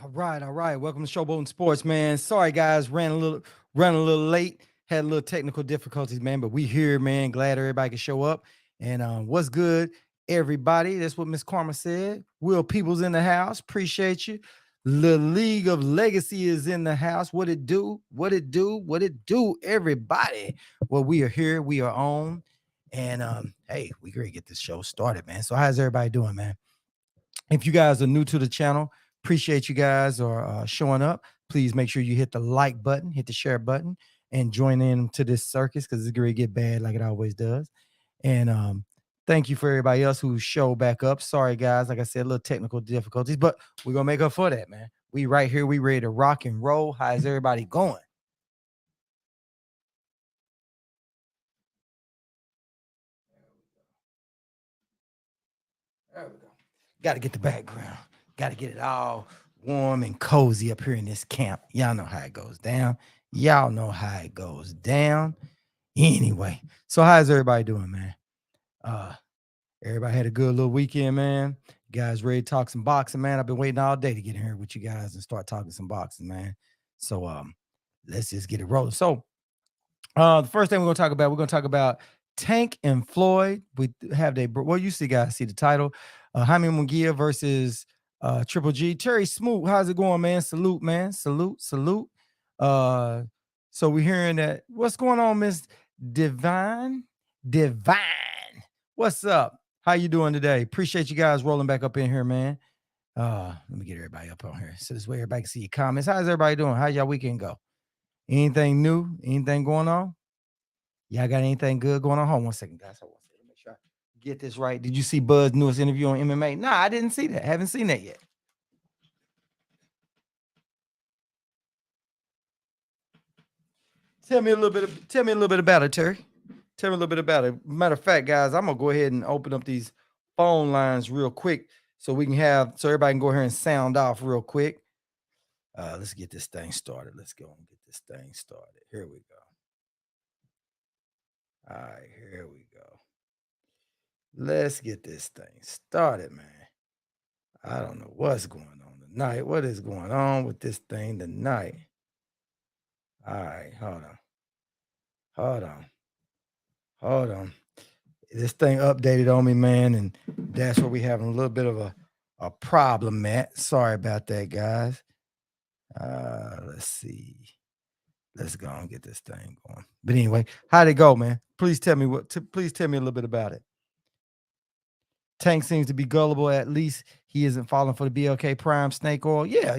All right, all right. Welcome to Showboating Sports, man. Sorry, guys, ran a little late, had a little technical difficulties, man. But we here, man. Glad everybody can show up. And what's good, everybody? That's what Miss Karma said. Will Peoples in the house. Appreciate you. The League of Legacy is in the house. What it do? What it do? What it do? Everybody. Well, we are here. We are on. And hey, we gonna get this show started, man. So how's everybody doing, man? If you guys are new to the channel, appreciate you guys are showing up. Please make sure you hit the like button, hit the share button, and join in to this circus because it's going to get bad like it always does. And thank you for everybody else who showed back up. Sorry, guys. Like I said, a little technical difficulties, but we're going to make up for that, man. We right here. We ready to rock and roll. How's everybody going? There we go. Got to get the background. Got to get it all warm and cozy up here in this camp. Y'all know how it goes down. Y'all know how it goes down. Anyway, so how's everybody doing, man? Everybody had a good little weekend, man. You guys ready to talk some boxing, man? I've been waiting all day to get in here with you guys and start talking some boxing, man. So let's just get it rolling. So the first thing we're going to talk about Tank and Floyd. We have well, you see, guys, see the title. Jaime Munguia versus Triple G. Terry Smoot, how's it going, man? Salute, man. Salute, salute. So we're hearing that. What's going on, Miss Divine? Divine. What's up? How you doing today? Appreciate you guys rolling back up in here, man. Let me get everybody up on here. So this way everybody can see your comments. How's everybody doing? How y'all weekend go? Anything new? Anything going on? Y'all got anything good going on? Hold on one second, guys. Hold on a second. Make sure I get this right. Did you see Bud's newest interview on MMA? Nah, I didn't see that. Haven't seen that yet. Tell me a little bit about it, Terry. Tell me a little bit about it. Matter of fact, guys, I'm gonna go ahead and open up these phone lines real quick so we can so everybody can go here and sound off real quick. Let's get this thing started. Let's go and get this thing started. Here we go. All right, here we go. Let's get this thing started, man. I don't know what's going on tonight. What is going on with this thing tonight? All right, hold on. Hold on. This thing updated on me, man, and that's where we having a little bit of a problem, Matt. Sorry about that, guys. Let's see. Let's go and get this thing going. But anyway, how'd it go, man? Please tell me please tell me a little bit about it. Tank seems to be gullible. At least he isn't falling for the BLK Prime snake oil. Yeah.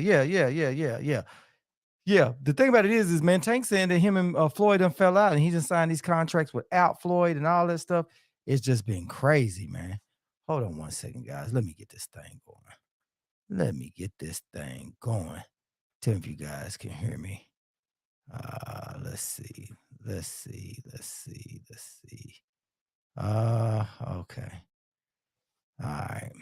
Yeah, the thing about it is, man, Tank saying that him and Floyd done fell out and he just signed these contracts without Floyd and all that stuff. It's just been crazy, man. Hold on one second, guys. Let me get this thing going. Tell me if you guys can hear me. Let's see. Okay. All right.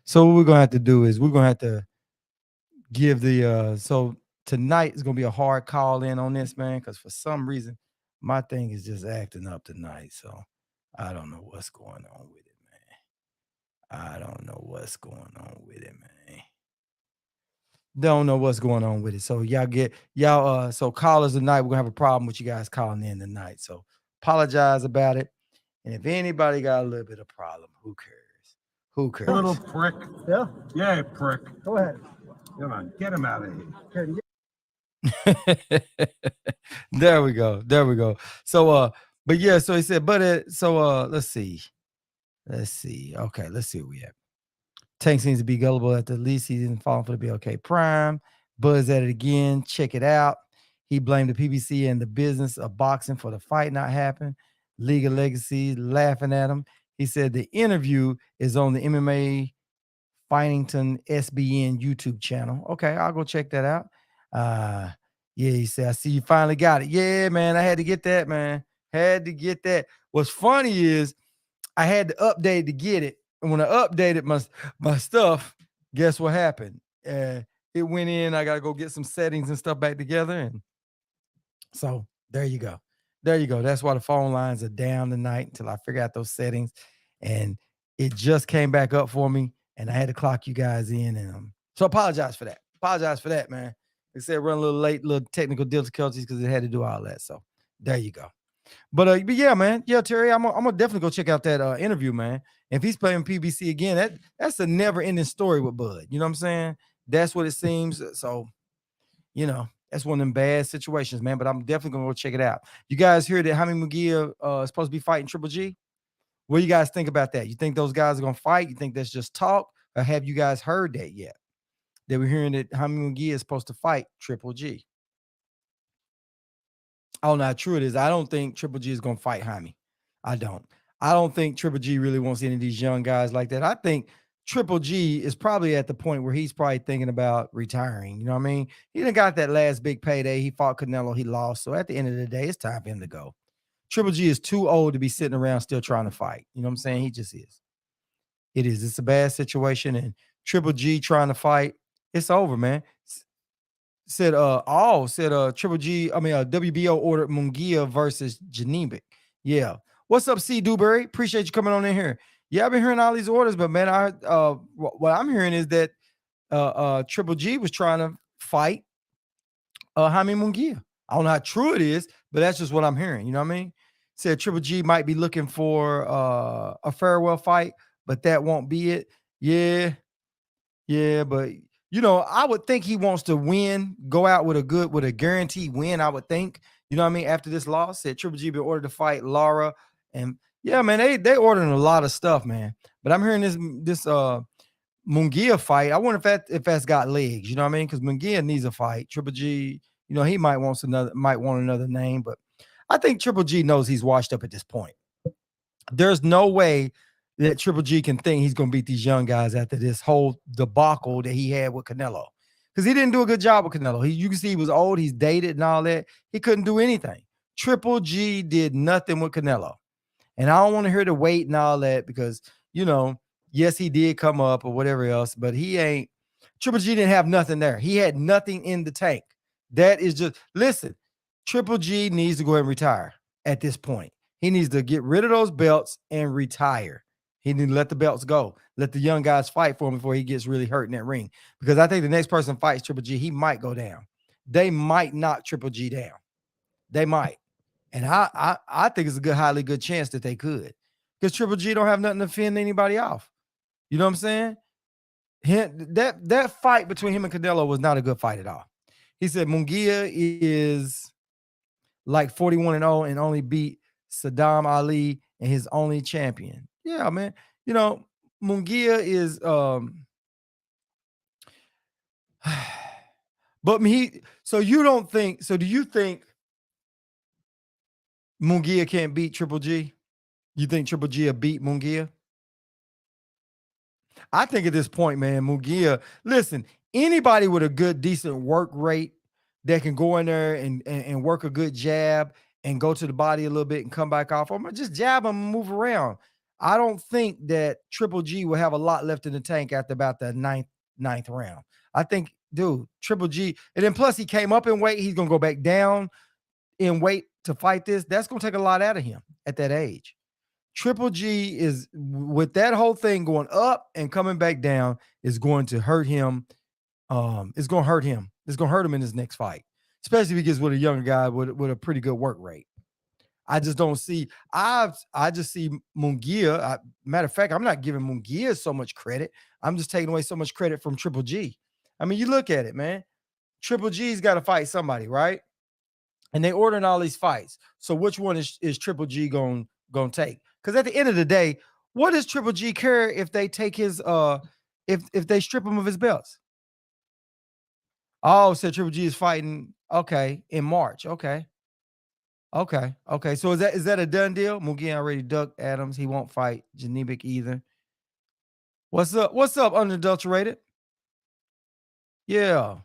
So what we're gonna have to do is we're gonna have to give the so tonight is gonna be a hard call in on this, man, because for some reason my thing is just acting up tonight. So I don't know what's going on with it, man. I don't know what's going on with it, man. Don't know what's going on with it. So so callers tonight, we're gonna have a problem with you guys calling in tonight. So apologize about it. And if anybody got a little bit of problem, who cares? Who cares? Little prick. Yeah. Yeah, prick. Go ahead. Come on, get him out of here. There we go. There we go. So but yeah, so he said, let's see. Okay, let's see where we at. Tank seems to be gullible at the least. He didn't fall for the BLK Prime. Buzz at it again. Check it out. He blamed the PBC and the business of boxing for the fight not happening. League of Legacy laughing at him. He said the interview is on the MMA Fightington SBN YouTube channel. Okay, I'll go check that out. Yeah, he said, I see you finally got it. Yeah, man, I had to get that, man. Had to get that. What's funny is I had to update to get it. And when I updated my stuff, guess what happened? It went in. I got to go get some settings and stuff back together. And so there you go. There you go. That's why the phone lines are down tonight until I figure out those settings. And it just came back up for me, and I had to clock you guys in. And so apologize for that. Apologize for that, man. They said run a little late, little technical difficulties because it had to do all that. So there you go. But yeah, man. Yeah, Terry, I'm gonna definitely go check out that interview, man. If he's playing PBC again, that's a never-ending story with Bud. You know what I'm saying? That's what it seems. So, that's one of them bad situations, man. But I'm definitely gonna go check it out. You guys hear that Jaime Munguia is supposed to be fighting Triple G? What do you guys think about that? You think those guys are gonna fight? You think that's just talk, or have you guys heard that yet? That we're hearing that Jaime Munguia is supposed to fight Triple G. I don't know how true it is. I don't think Triple G is gonna fight Jaime. I don't. I don't think Triple G really wants any of these young guys like that. I think Triple G is probably at the point where he's probably thinking about retiring. You know what I mean? He done got that last big payday. He fought Canelo, he lost. So at the end of the day, it's time for him to go. Triple G is too old to be sitting around still trying to fight. You know what I'm saying? He just is. It is. It's a bad situation. And Triple G trying to fight, it's over, man. Said Triple G, WBO ordered Munguia versus Janibek. Yeah. What's up, C. Dewberry? Appreciate you coming on in here. Yeah, I've been hearing all these orders, but man, what I'm hearing is that Triple G was trying to fight Jaime Munguia. I don't know how true it is, but that's just what I'm hearing. You know what I mean? Said Triple G might be looking for a farewell fight, but that won't be it. Yeah, but I would think he wants to win, go out with a guaranteed win. I would think, you know what I mean. After this loss, said Triple G been ordered to fight Lara, and yeah, man, they ordering a lot of stuff, man. But I'm hearing this Munguia fight. I wonder if that's got legs. You know what I mean? Because Munguia needs a fight. Triple G, he might want another name, but I think Triple G knows he's washed up at this point. There's no way that Triple G can think he's going to beat these young guys after this whole debacle that he had with Canelo. Because he didn't do a good job with Canelo. You can see he was old, he's dated and all that. He couldn't do anything. Triple G did nothing with Canelo. And I don't want to hear the weight and all that because, yes, he did come up or whatever else, but Triple G didn't have nothing there. He had nothing in the tank. That is just, listen, Triple G needs to go ahead and retire at this point. He needs to get rid of those belts and retire. He needs to let the belts go. Let the young guys fight for him before he gets really hurt in that ring. Because I think the next person fights Triple G, he might go down. They might knock Triple G down. They might. And I think it's a highly good chance that they could. Because Triple G don't have nothing to fend anybody off. You know what I'm saying? That fight between him and Canelo was not a good fight at all. He said Munguia is like 41-0 and only beat Saddam Ali and his only champion. Yeah, man. Munguia is but do you think Munguia can't beat Triple G? You think Triple G will beat Munguia? I think at this point, man, Munguia, listen, anybody with a good, decent work rate that can go in there and work a good jab and go to the body a little bit and come back off, I'm gonna just jab him and move around. I don't think that Triple G will have a lot left in the tank after about the ninth round. I think, dude, Triple G, and then plus he came up in weight, he's gonna go back down in weight to fight this. That's gonna take a lot out of him at that age. Triple G is, with that whole thing going up and coming back down, is going to hurt him. It's going to hurt him. It's going to hurt him in his next fight, especially if he gets with a younger guy with a pretty good work rate. I just don't see. I just see Munguia. Matter of fact, I'm not giving Munguia so much credit. I'm just taking away so much credit from Triple G. I mean, you look at it, man. Triple G's got to fight somebody, right? And they ordering all these fights. So which one is Triple G going to take? Because at the end of the day, what does Triple G care if they take his if they strip him of his belts? Oh, so Triple G is fighting, okay, in March. Okay. So is that a done deal? Munguia already ducked Adams. He won't fight Janibek either. What's up, unadulterated? Yeah.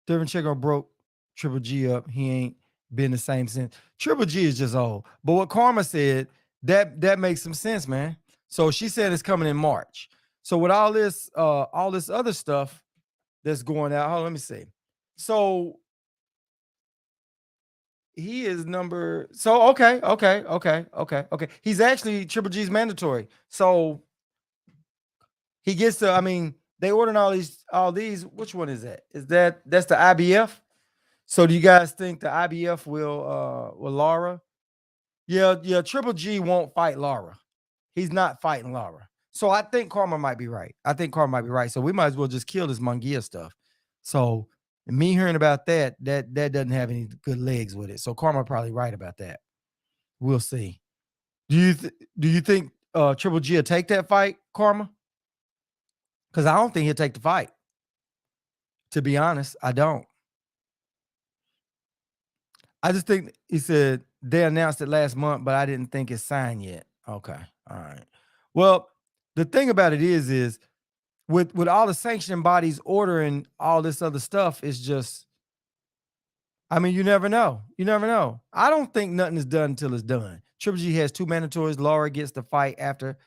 Devin Checo broke Triple G up. He ain't been the same since. Triple G is just old. But what Karma said, that makes some sense, man. So she said it's coming in March. So with all this other stuff that's going out, let me see. So He is number. So okay. He's actually Triple G's mandatory. So he gets to. I mean, they ordering all these. Which one is that? That's the IBF? So do you guys think the IBF will Laura? Yeah. Triple G won't fight Laura. He's not fighting Laura. So I think Karma might be right. So we might as well just kill this Munguia stuff. So me hearing about that doesn't have any good legs with it. So Karma probably right about that. We'll see. Do you think Triple G will take that fight, Karma? Because I don't think he'll take the fight. To be honest, I don't. I just think he said they announced it last month, but I didn't think it's signed yet. Okay. All right. Well, the thing about it is with all the sanctioning bodies ordering all this other stuff, it's just, I mean, you never know. I don't think nothing is done until it's done. Triple G has 2 mandatories. Laura gets the fight after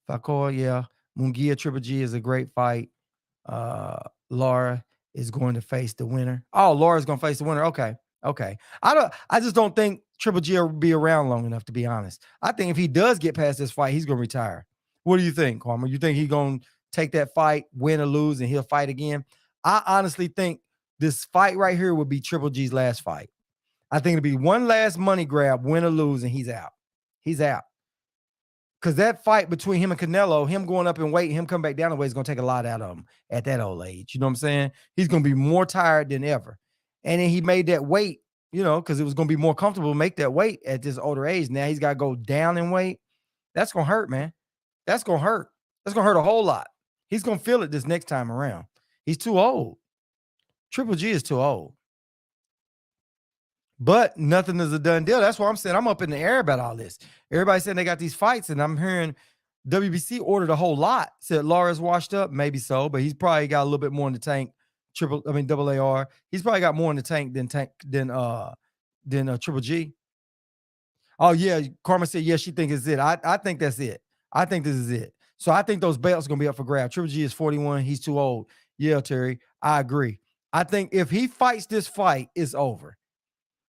Fakor. Yeah. Munguia Triple G is a great fight. Laura is going to face the winner. Oh, Laura's going to face the winner. Okay. I just don't think Triple G will be around long enough, to be honest. I think if he does get past this fight, he's going to retire. What do you think, Karma? You think he's going to take that fight, win or lose, and he'll fight again? I honestly think this fight right here will be Triple G's last fight. I think it'll be one last money grab, win or lose, and he's out. Because that fight between him and Canelo, him going up in weight, him coming back down the weight is going to take a lot out of him at that old age. You know what I'm saying? He's going to be more tired than ever. And then he made that weight, because it was going to be more comfortable to make that weight at this older age. Now he's got to go down in weight. That's going to hurt, man. That's going to hurt. That's going to hurt a whole lot. He's going to feel it this next time around. He's too old. Triple G is too old. But nothing is a done deal. That's why I'm saying I'm up in the air about all this. Everybody saying they got these fights, and I'm hearing WBC ordered a whole lot. Said Laura's washed up, maybe so, but he's probably got a little bit more in the tank. AAR. He's probably got more in the tank than Triple G. Oh yeah, Karma said she thinks it's it. I think that's it. I think this is it. So I think those belts are gonna be up for grab. Triple G is 41. He's too old. Yeah, Terry, I agree. I think if he fights this fight, it's over.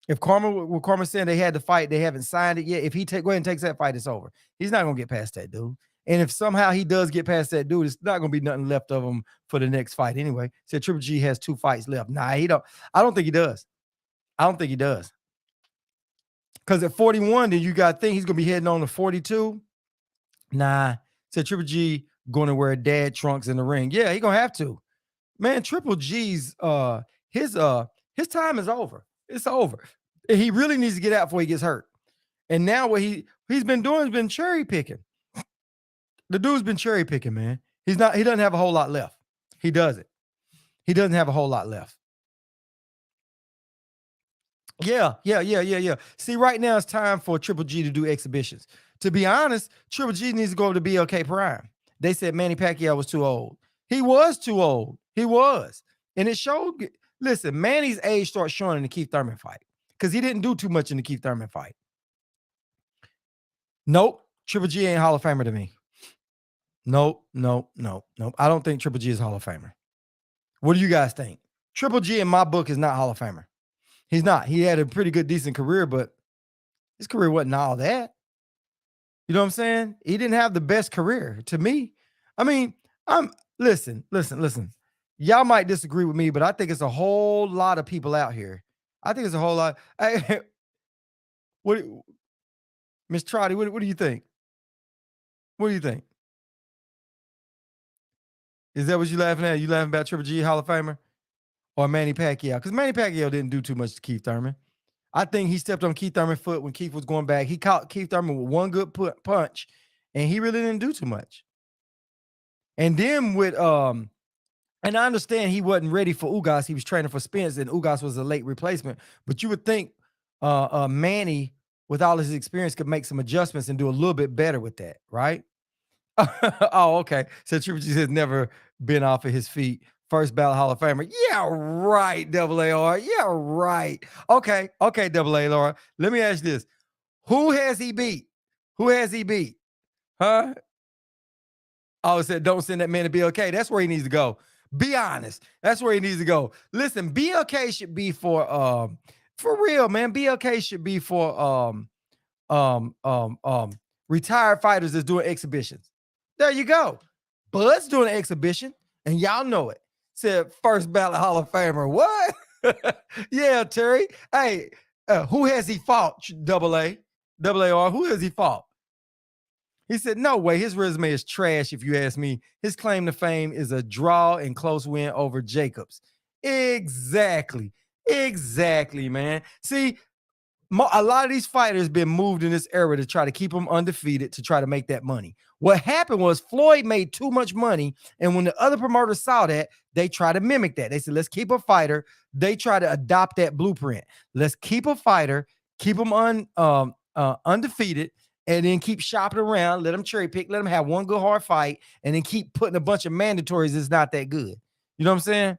If Karma saying they had to fight, they haven't signed it yet. If he go ahead and takes that fight, it's over. He's not gonna get past that dude. And if somehow he does get past that dude, it's not gonna be nothing left of him for the next fight anyway. Said Triple G has 2 fights left. Nah, he don't. I don't think he does. Because at 41, then you got to think he's gonna be heading on to 42. Nah, said Triple G going to wear dad trunks in the ring. Yeah, he gonna have to. Man, Triple G's his time is over. It's over. He really needs to get out before he gets hurt. And now what he's been doing has been cherry picking. The dude's been cherry picking, man. He doesn't have a whole lot left. He doesn't. He doesn't have a whole lot left. Yeah. See, right now it's time for Triple G to do exhibitions. To be honest, Triple G needs to go to BLK Prime. They said Manny Pacquiao was too old. He was too old. He was. And it showed. Listen, Manny's age starts showing in the Keith Thurman fight because he didn't do too much in the Keith Thurman fight. Nope. Triple G ain't Hall of Famer to me. Nope. I don't think Triple G is Hall of Famer. What do you guys think? Triple G in my book is not Hall of Famer. He's not. He had a pretty good, decent career, but his career wasn't all that. You know what I'm saying? He didn't have the best career to me. I mean, listen. Y'all might disagree with me, but I think it's a whole lot of people out here. I think it's a whole lot. Hey, Miss Trotty, what do you think? What do you think? Is that what you laughing at? You laughing about Triple G Hall of Famer or Manny Pacquiao? Because Manny Pacquiao didn't do too much to Keith Thurman. I think he stepped on Keith Thurman's foot when Keith was going back. He caught Keith Thurman with one good punch, and he really didn't do too much. And then with and I understand he wasn't ready for Ugas. He was training for Spence, and Ugas was a late replacement. But you would think Manny, with all his experience, could make some adjustments and do a little bit better with that, right? Oh, okay. So Triple G has never been off of his feet. First ballot Hall of Famer. Yeah, right, AAR. Yeah, right. Okay, AAR. Let me ask you this. Who has he beat? Huh? Oh, said don't send that man to BLK. That's where he needs to go. Be honest. That's where he needs to go. Listen, BLK should be for For real, man. BLK should be for retired fighters that's doing exhibitions. There you go. Bud's doing an exhibition, and y'all know it. Said first ballot Hall of Famer. What? Yeah, Terry. Hey, who has he fought? Double A, AAR. Who has he fought? He said, no way. His resume is trash, if you ask me. His claim to fame is a draw and close win over Jacobs. Exactly. Exactly, man. See, a lot of these fighters been moved in this era to try to keep them undefeated to try to make that money. What happened was Floyd made too much money, and when the other promoters saw that, they try to mimic that. They said, let's keep a fighter. They try to adopt that blueprint. Let's keep a fighter, keep them undefeated, and then keep shopping around, let them cherry pick, let them have one good hard fight, and then keep putting a bunch of mandatories that's not that good. You know what I'm saying?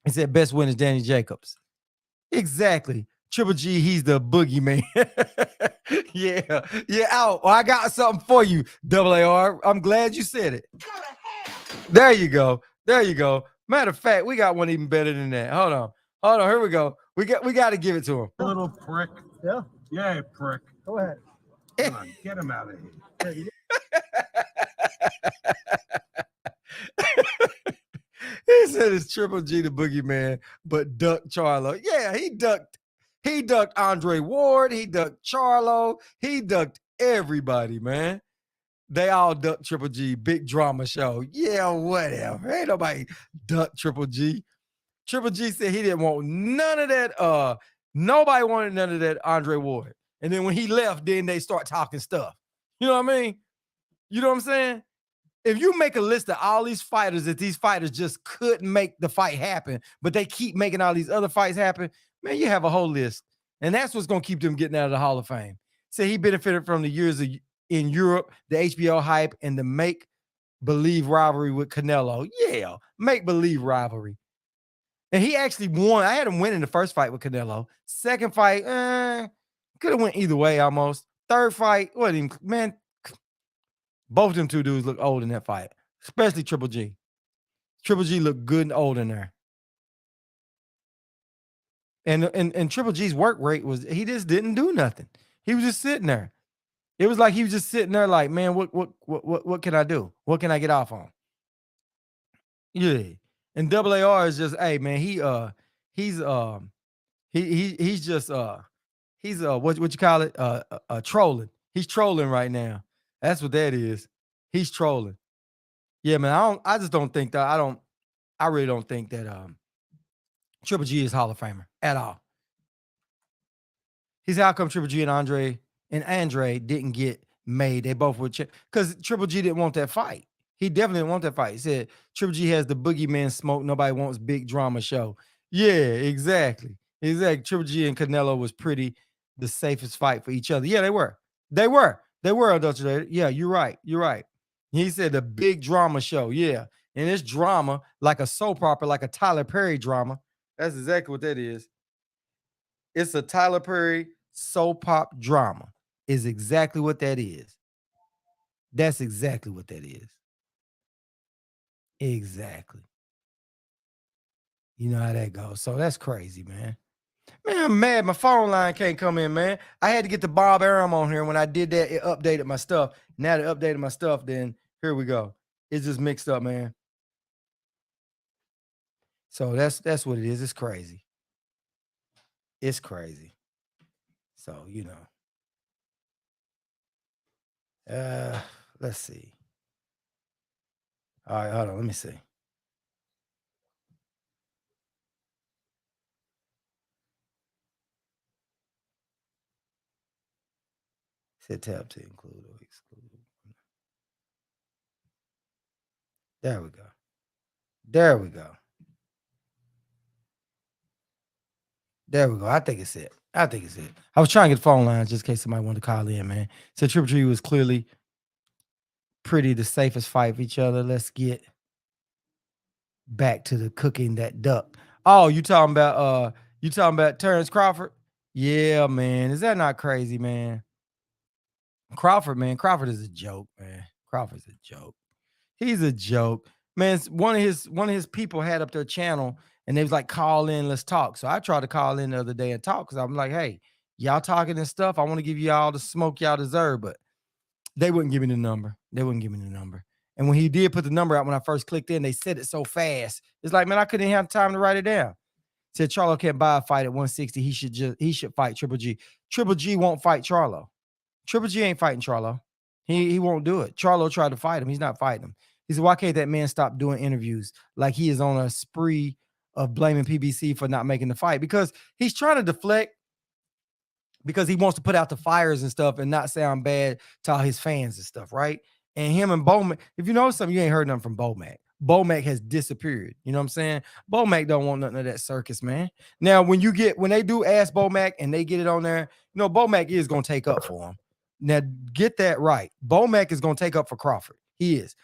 He said best win is Danny Jacobs. Exactly. Triple G, he's the boogeyman. Yeah. Out. Well, I got something for you, AAR. I'm glad you said it. There you go. Matter of fact, we got one even better than that. Hold on. Here we go. We got to give it to him. Little prick. Yeah. Yeah, prick. Go ahead. Come on, get him out of here. He said it's Triple G the boogeyman, but ducked Charlo. Yeah, he ducked Andre Ward, he ducked Charlo, he ducked everybody, man. They all ducked Triple G. Big drama show. Yeah, whatever. Ain't nobody ducked Triple G. Triple G said he didn't want none of that. Nobody wanted none of that Andre Ward. And then when he left, then they start talking stuff. You know what I mean? You know what I'm saying? If you make a list of all these fighters that these fighters just couldn't make the fight happen, but they keep making all these other fights happen, man, you have a whole list. And that's what's going to keep them getting out of the Hall of Fame. Say he benefited from the years in Europe, the HBO hype, and the make-believe rivalry with Canelo. Yeah, make-believe rivalry. And he actually won. I had him win in the first fight with Canelo. Second fight, could have went either way almost. Third fight, man, both of them two dudes look old in that fight, especially Triple G. Triple G looked good and old in there. And Triple G's work rate was, he just didn't do nothing. He was just sitting there. It was like he was just sitting there like, man, what can I do? What can I get off on? Yeah. And AAR is just, hey man, he's just what you call it? Trolling. He's trolling right now. That's what that is. He's trolling. Yeah, man. I just don't think that. I really don't think that Triple G is Hall of Famer at all. He said, how come Triple G and Andre didn't get made? They both would because Triple G didn't want that fight. He definitely didn't want that fight. He said Triple G has the boogeyman smoke. Nobody wants big drama show. Yeah, exactly. Triple G and Canelo was the safest fight for each other. Yeah, they were adulterated. Yeah, you're right. He said the big drama show. Yeah. And it's drama like a soap opera, like a Tyler Perry drama. That's exactly what that is. It's a Tyler Perry soap pop drama. Is exactly what that is. That's exactly what that is. Exactly. You know how that goes. So that's crazy, man. Man, I'm mad. My phone line can't come in, man. I had to get the Bob Arum on here. When I did that, it updated my stuff. Now that it updated my stuff, then here we go. It's just mixed up, man. So that's what it is. It's crazy. It's crazy. So, you know. Let's see. All right, hold on. Let me see. Set tab to include or exclude. There we go. There we go. I think it's it. I was trying to get phone lines just in case somebody wanted to call in, man. So Triple G was clearly the safest fight for each other. Let's get back to the cooking that duck. Oh, you talking about Terrence Crawford? Yeah, man. Is that not crazy, man? Crawford is a joke, man. Crawford's a joke. He's a joke. Man, one of his people had up their channel And they was like, call in, let's talk. So I tried to call in the other day and talk because I'm like, hey, y'all talking and stuff. I want to give y'all the smoke y'all deserve, but they wouldn't give me the number. They wouldn't give me the number. And when he did put the number out, when I first clicked in, they said it so fast. It's like, man, I couldn't have time to write it down. Said Charlo can't buy a fight at 160. He should fight Triple G. Triple G won't fight Charlo. Triple G ain't fighting Charlo. He won't do it. Charlo tried to fight him. He's not fighting him. He said, why can't that man stop doing interviews like he is on a spree of blaming PBC for not making the fight? Because he's trying to deflect because he wants to put out the fires and stuff and not sound bad to all his fans and stuff, right? And him and Bomac, if you know something, you ain't heard nothing from Bomac. Bomac has disappeared. You know what I'm saying? Bomac don't want nothing of that circus, man. Now, when they do ask Bomac and they get it on there, you know, Bomac is going to take up for him. Now, get that right. Bomac is going to take up for Crawford. He is.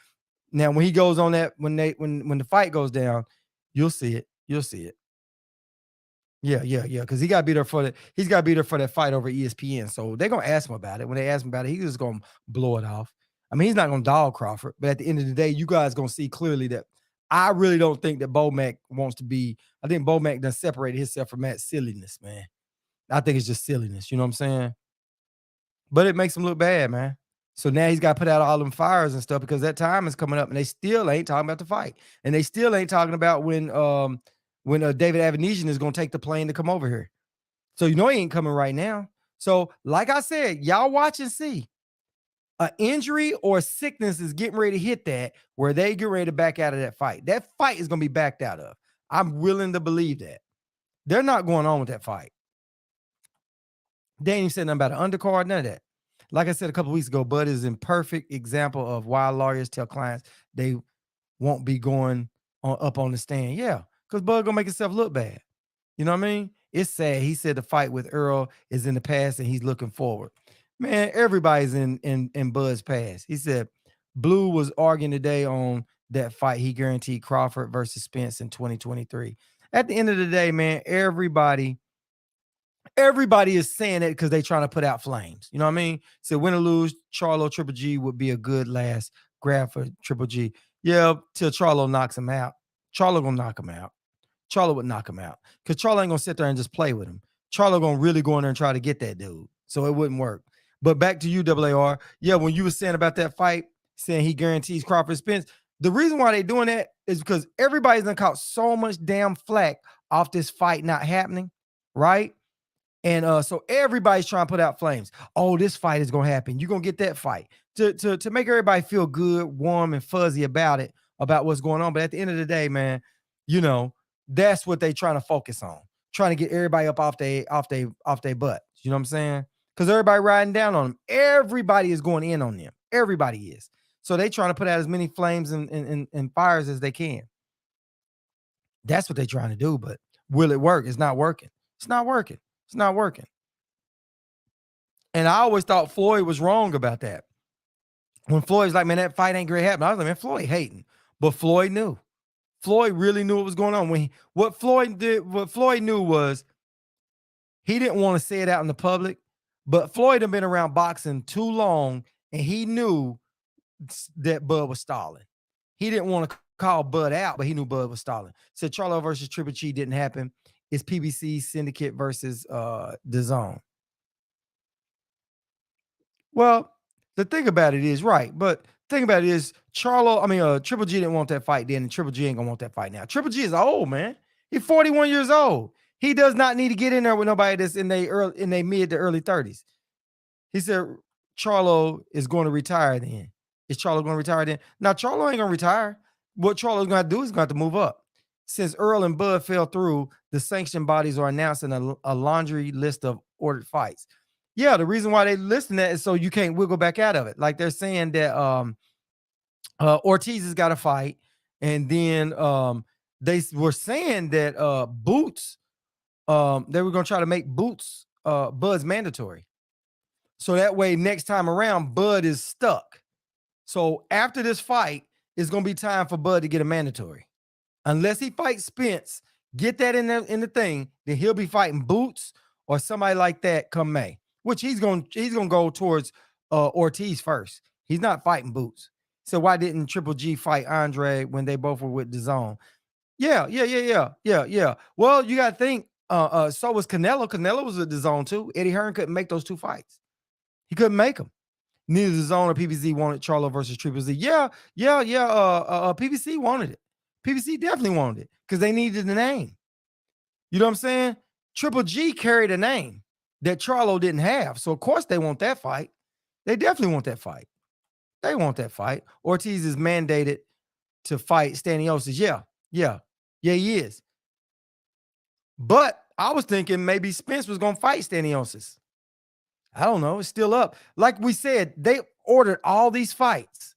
Now, when he goes on that, when the fight goes down, you'll see it. You'll see it. Yeah. Because he's got to be there for that fight over ESPN. So they're gonna ask him about it. When they ask him about it, he's just gonna blow it off. I mean, he's not gonna dog Crawford, but at the end of the day, you guys gonna see clearly that I really don't think that Bomac wants to be. I think Bomac done separated himself from that silliness, man. I think it's just silliness. You know what I'm saying? But it makes him look bad, man. So now he's got to put out all them fires and stuff because that time is coming up, and they still ain't talking about the fight, and they still ain't talking about when David Avenesian is going to take the plane to come over here. So you know he ain't coming right now. So like I said, y'all watch and see. An injury or sickness is getting ready to hit that where they get ready to back out of that fight. That fight is going to be backed out of. I'm willing to believe that. They're not going on with that fight. They ain't even said nothing about an undercard, none of that. Like I said a couple weeks ago, Bud is a perfect example of why lawyers tell clients they won't be going up on the stand. Yeah, because Bud gonna make himself look bad. You know what I mean? It's sad. He said the fight with Earl is in the past and he's looking forward. Man, everybody's in Bud's past. He said Blue was arguing today on that fight. He guaranteed Crawford versus Spence in 2023. At the end of the day, man, everybody is saying it because they're trying to put out flames. You know what I mean? So win or lose, Charlo Triple G would be a good last grab for Triple G. Yeah, till Charlo knocks him out. Charlo gonna knock him out. Charlo would knock him out because Charlo ain't gonna sit there and just play with him. Charlo gonna really go in there and try to get that dude. So it wouldn't work. But back to you, AAR. Yeah, when you were saying about that fight, saying he guarantees Crawford Spence, the reason why they doing that is because everybody's done caught so much damn flack off this fight not happening, right? And so everybody's trying to put out flames. Oh, this fight is gonna happen. You're gonna get that fight to make everybody feel good, warm, and fuzzy about it, about what's going on. But at the end of the day, man, you know, that's what they trying to focus on, trying to get everybody up off their butt. You know what I'm saying? Because everybody riding down on them. Everybody is going in on them. Everybody is. So they trying to put out as many flames and fires as they can. That's what they're trying to do. But will it work? It's not working. It's not working. It's not working. And I always thought Floyd was wrong about that. When Floyd's like, man, that fight ain't great happening. I was like, man, Floyd hating. But Floyd knew. Floyd really knew what was going on. What Floyd knew was he didn't want to say it out in the public, but Floyd had been around boxing too long, and he knew that Bud was stalling. He didn't want to call Bud out, but he knew Bud was stalling. So Charlo versus Triple G didn't happen. It's PBC Syndicate versus DAZN. Well, the thing about it is, right, but the thing about it is Triple G didn't want that fight then, and Triple G ain't gonna want that fight now. Triple G is old, man. He's 41 years old. He does not need to get in there with nobody that's in their mid to early 30s. He said Charlo is going to retire then. Is Charlo going to retire then? Now, Charlo ain't gonna retire. What Charlo's gonna do is gonna have to move up. Since Earl and Bud fell through, the sanction bodies are announcing a laundry list of ordered fights. Yeah, the reason why they listing that is so you can't wiggle back out of it. Like they're saying that Ortiz has got to fight, and then they were saying that Boots, they were going to try to make Boots Bud's mandatory, so that way next time around Bud is stuck. So after this fight, it's going to be time for Bud to get a mandatory. Unless he fights Spence, get that in the thing, then he'll be fighting Boots or somebody like that come May, which he's gonna go towards Ortiz first. He's not fighting Boots. So why didn't Triple G fight Andre when they both were with DAZN? Yeah. Well, you got to think. So was Canelo. Canelo was at the zone too. Eddie Hearn couldn't make those two fights. He couldn't make them. Neither the zone or PBC wanted Charlo versus Triple Z. Yeah. PBC wanted it. PBC definitely wanted it because they needed the name. You know what I'm saying? Triple G carried a name that Charlo didn't have. So, of course, they want that fight. They definitely want that fight. They want that fight. Ortiz is mandated to fight Staniosis. Yeah, he is. But I was thinking maybe Spence was going to fight Staniosis. I don't know. It's still up. Like we said, they ordered all these fights,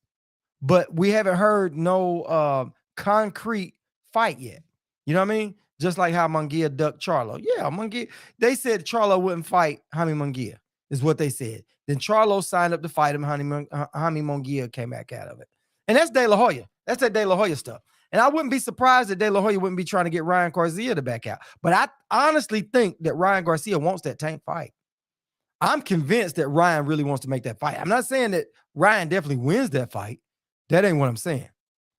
but we haven't heard no concrete fight yet. You know what I mean? Just like how Munguia ducked Charlo. Yeah, Munguia. They said Charlo wouldn't fight Jaime Munguia, is what they said. Then Charlo signed up to fight him. Jaime Munguia came back out of it. And that's De La Hoya. That's that De La Hoya stuff. And I wouldn't be surprised that De La Hoya wouldn't be trying to get Ryan Garcia to back out. But I honestly think that Ryan Garcia wants that Tank fight. I'm convinced that Ryan really wants to make that fight. I'm not saying that Ryan definitely wins that fight. That ain't what I'm saying.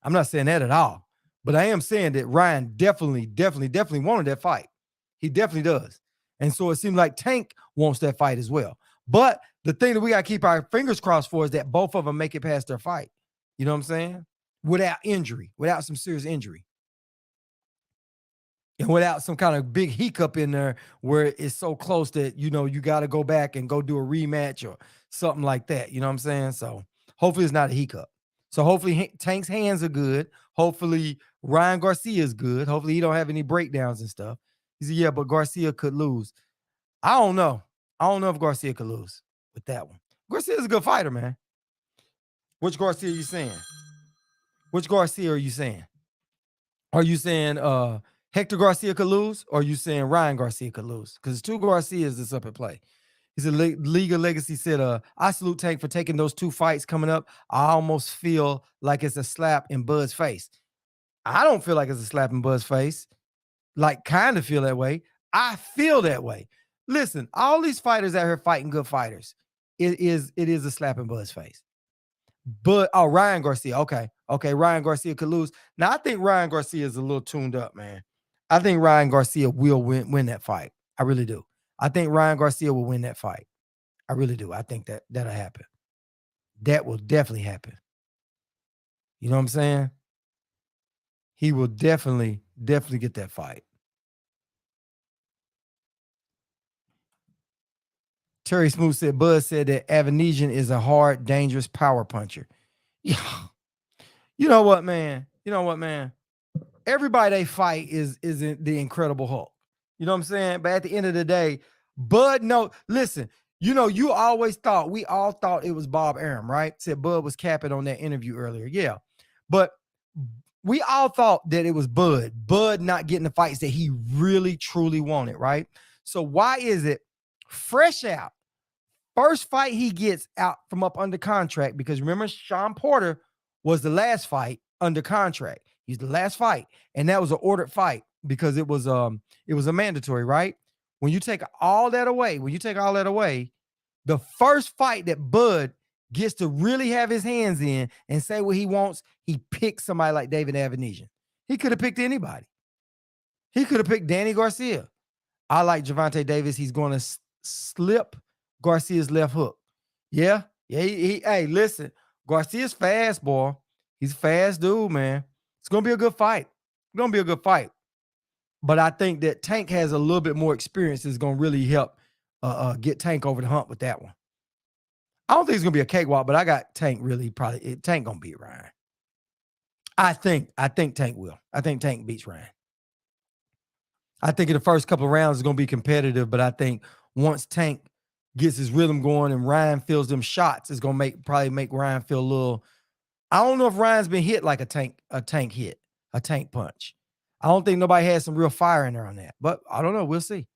I'm not saying that at all. But I am saying that Ryan definitely wanted that fight. He definitely does. And so it seems like Tank wants that fight as well. But the thing that we got to keep our fingers crossed for is that both of them make it past their fight. You know what I'm saying? Without injury, without some serious injury. And without some kind of big hiccup in there where it's so close that, you know, you got to go back and go do a rematch or something like that. You know what I'm saying? So hopefully it's not a hiccup. So hopefully Tank's hands are good. Hopefully Ryan Garcia is good. Hopefully he don't have any breakdowns and stuff. He said, yeah, but Garcia could lose. I don't know. I don't know if Garcia could lose with that one. Garcia's a good fighter, man. Which Garcia are you saying? Which Garcia are you saying? Are you saying Hector Garcia could lose, or are you saying Ryan Garcia could lose? Because two Garcias that's up at play. He said, League of Legacy said, I salute Tank for taking those two fights coming up. I almost feel like it's a slap in Bud's face. I don't feel like it's a slap in Bud's face. Like, kind of feel that way. I feel that way. Listen, all these fighters out here fighting good fighters. It is a slap in Bud's face. But Ryan Garcia. Okay. Ryan Garcia could lose. Now, I think Ryan Garcia is a little tuned up, man. I think Ryan Garcia will win that fight. I really do. I think Ryan Garcia will win that fight. I really do. I think that'll happen. That will definitely happen. You know what I'm saying? He will definitely get that fight. Terry Smooth said, Bud said that Avanesian is a hard, dangerous power puncher. Yeah. You know what, man? Everybody they fight is the Incredible Hulk. You know what I'm saying? But at the end of the day, Bud, no, listen, we all thought it was Bob Arum, right? Said Bud was capping on that interview earlier. Yeah. But we all thought that it was Bud not getting the fights that he really, truly wanted, right? So why is it fresh out? First fight he gets out from up under contract, because remember, Sean Porter was the last fight under contract. He's the last fight, and that was an ordered fight because it was a mandatory, right? When you take all that away, the first fight that Bud gets to really have his hands in and say what he wants, he picks somebody like David Avanesian. He could have picked anybody. He could have picked Danny Garcia. I like Gervonta Davis. He's going to slip Garcia's left hook. Yeah. Hey, listen, Garcia's fast, boy. He's a fast dude, man. It's going to be a good fight. But I think that Tank has a little bit more experience that's going to really help get Tank over the hump with that one. I don't think it's going to be a cakewalk, but I got Tank Tank going to beat Ryan. I think Tank will. I think Tank beats Ryan. I think in the first couple of rounds it's going to be competitive, but I think once Tank gets his rhythm going and Ryan feels them shots, it's going to probably make Ryan feel a little. I don't know if Ryan's been hit like a tank punch. I don't think nobody had some real fire in there on that, but I don't know. We'll see.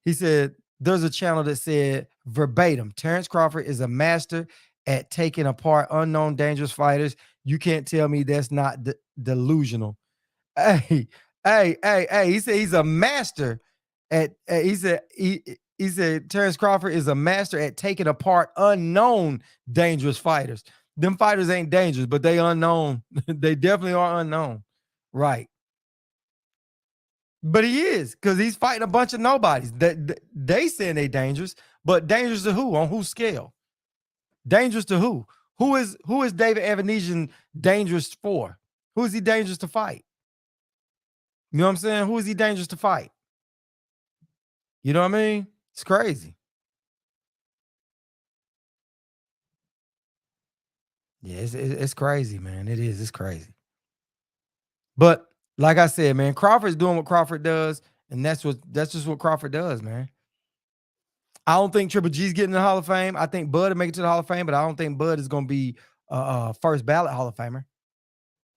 He said there's a channel that said verbatim, Terrence Crawford is a master at taking apart unknown dangerous fighters. You can't tell me that's not delusional. Hey. He said he's a master at. He said Terrence Crawford is a master at taking apart unknown dangerous fighters. Them fighters ain't dangerous, but they unknown. They definitely are unknown. Right. But he is, because he's fighting a bunch of nobodies. They saying they dangerous, but dangerous to who? On whose scale? Dangerous to who? Who is David Evanesian dangerous for? Who is he dangerous to fight? You know what I'm saying? Who is he dangerous to fight? You know what I mean? It's crazy. Yeah, it's crazy, man. It is. It's crazy. But like I said, man, Crawford's doing what Crawford does, and that's just what Crawford does, man. I don't think Triple G's getting in the Hall of Fame. I think Bud will make it to the Hall of Fame, but I don't think Bud is going to be first ballot Hall of Famer.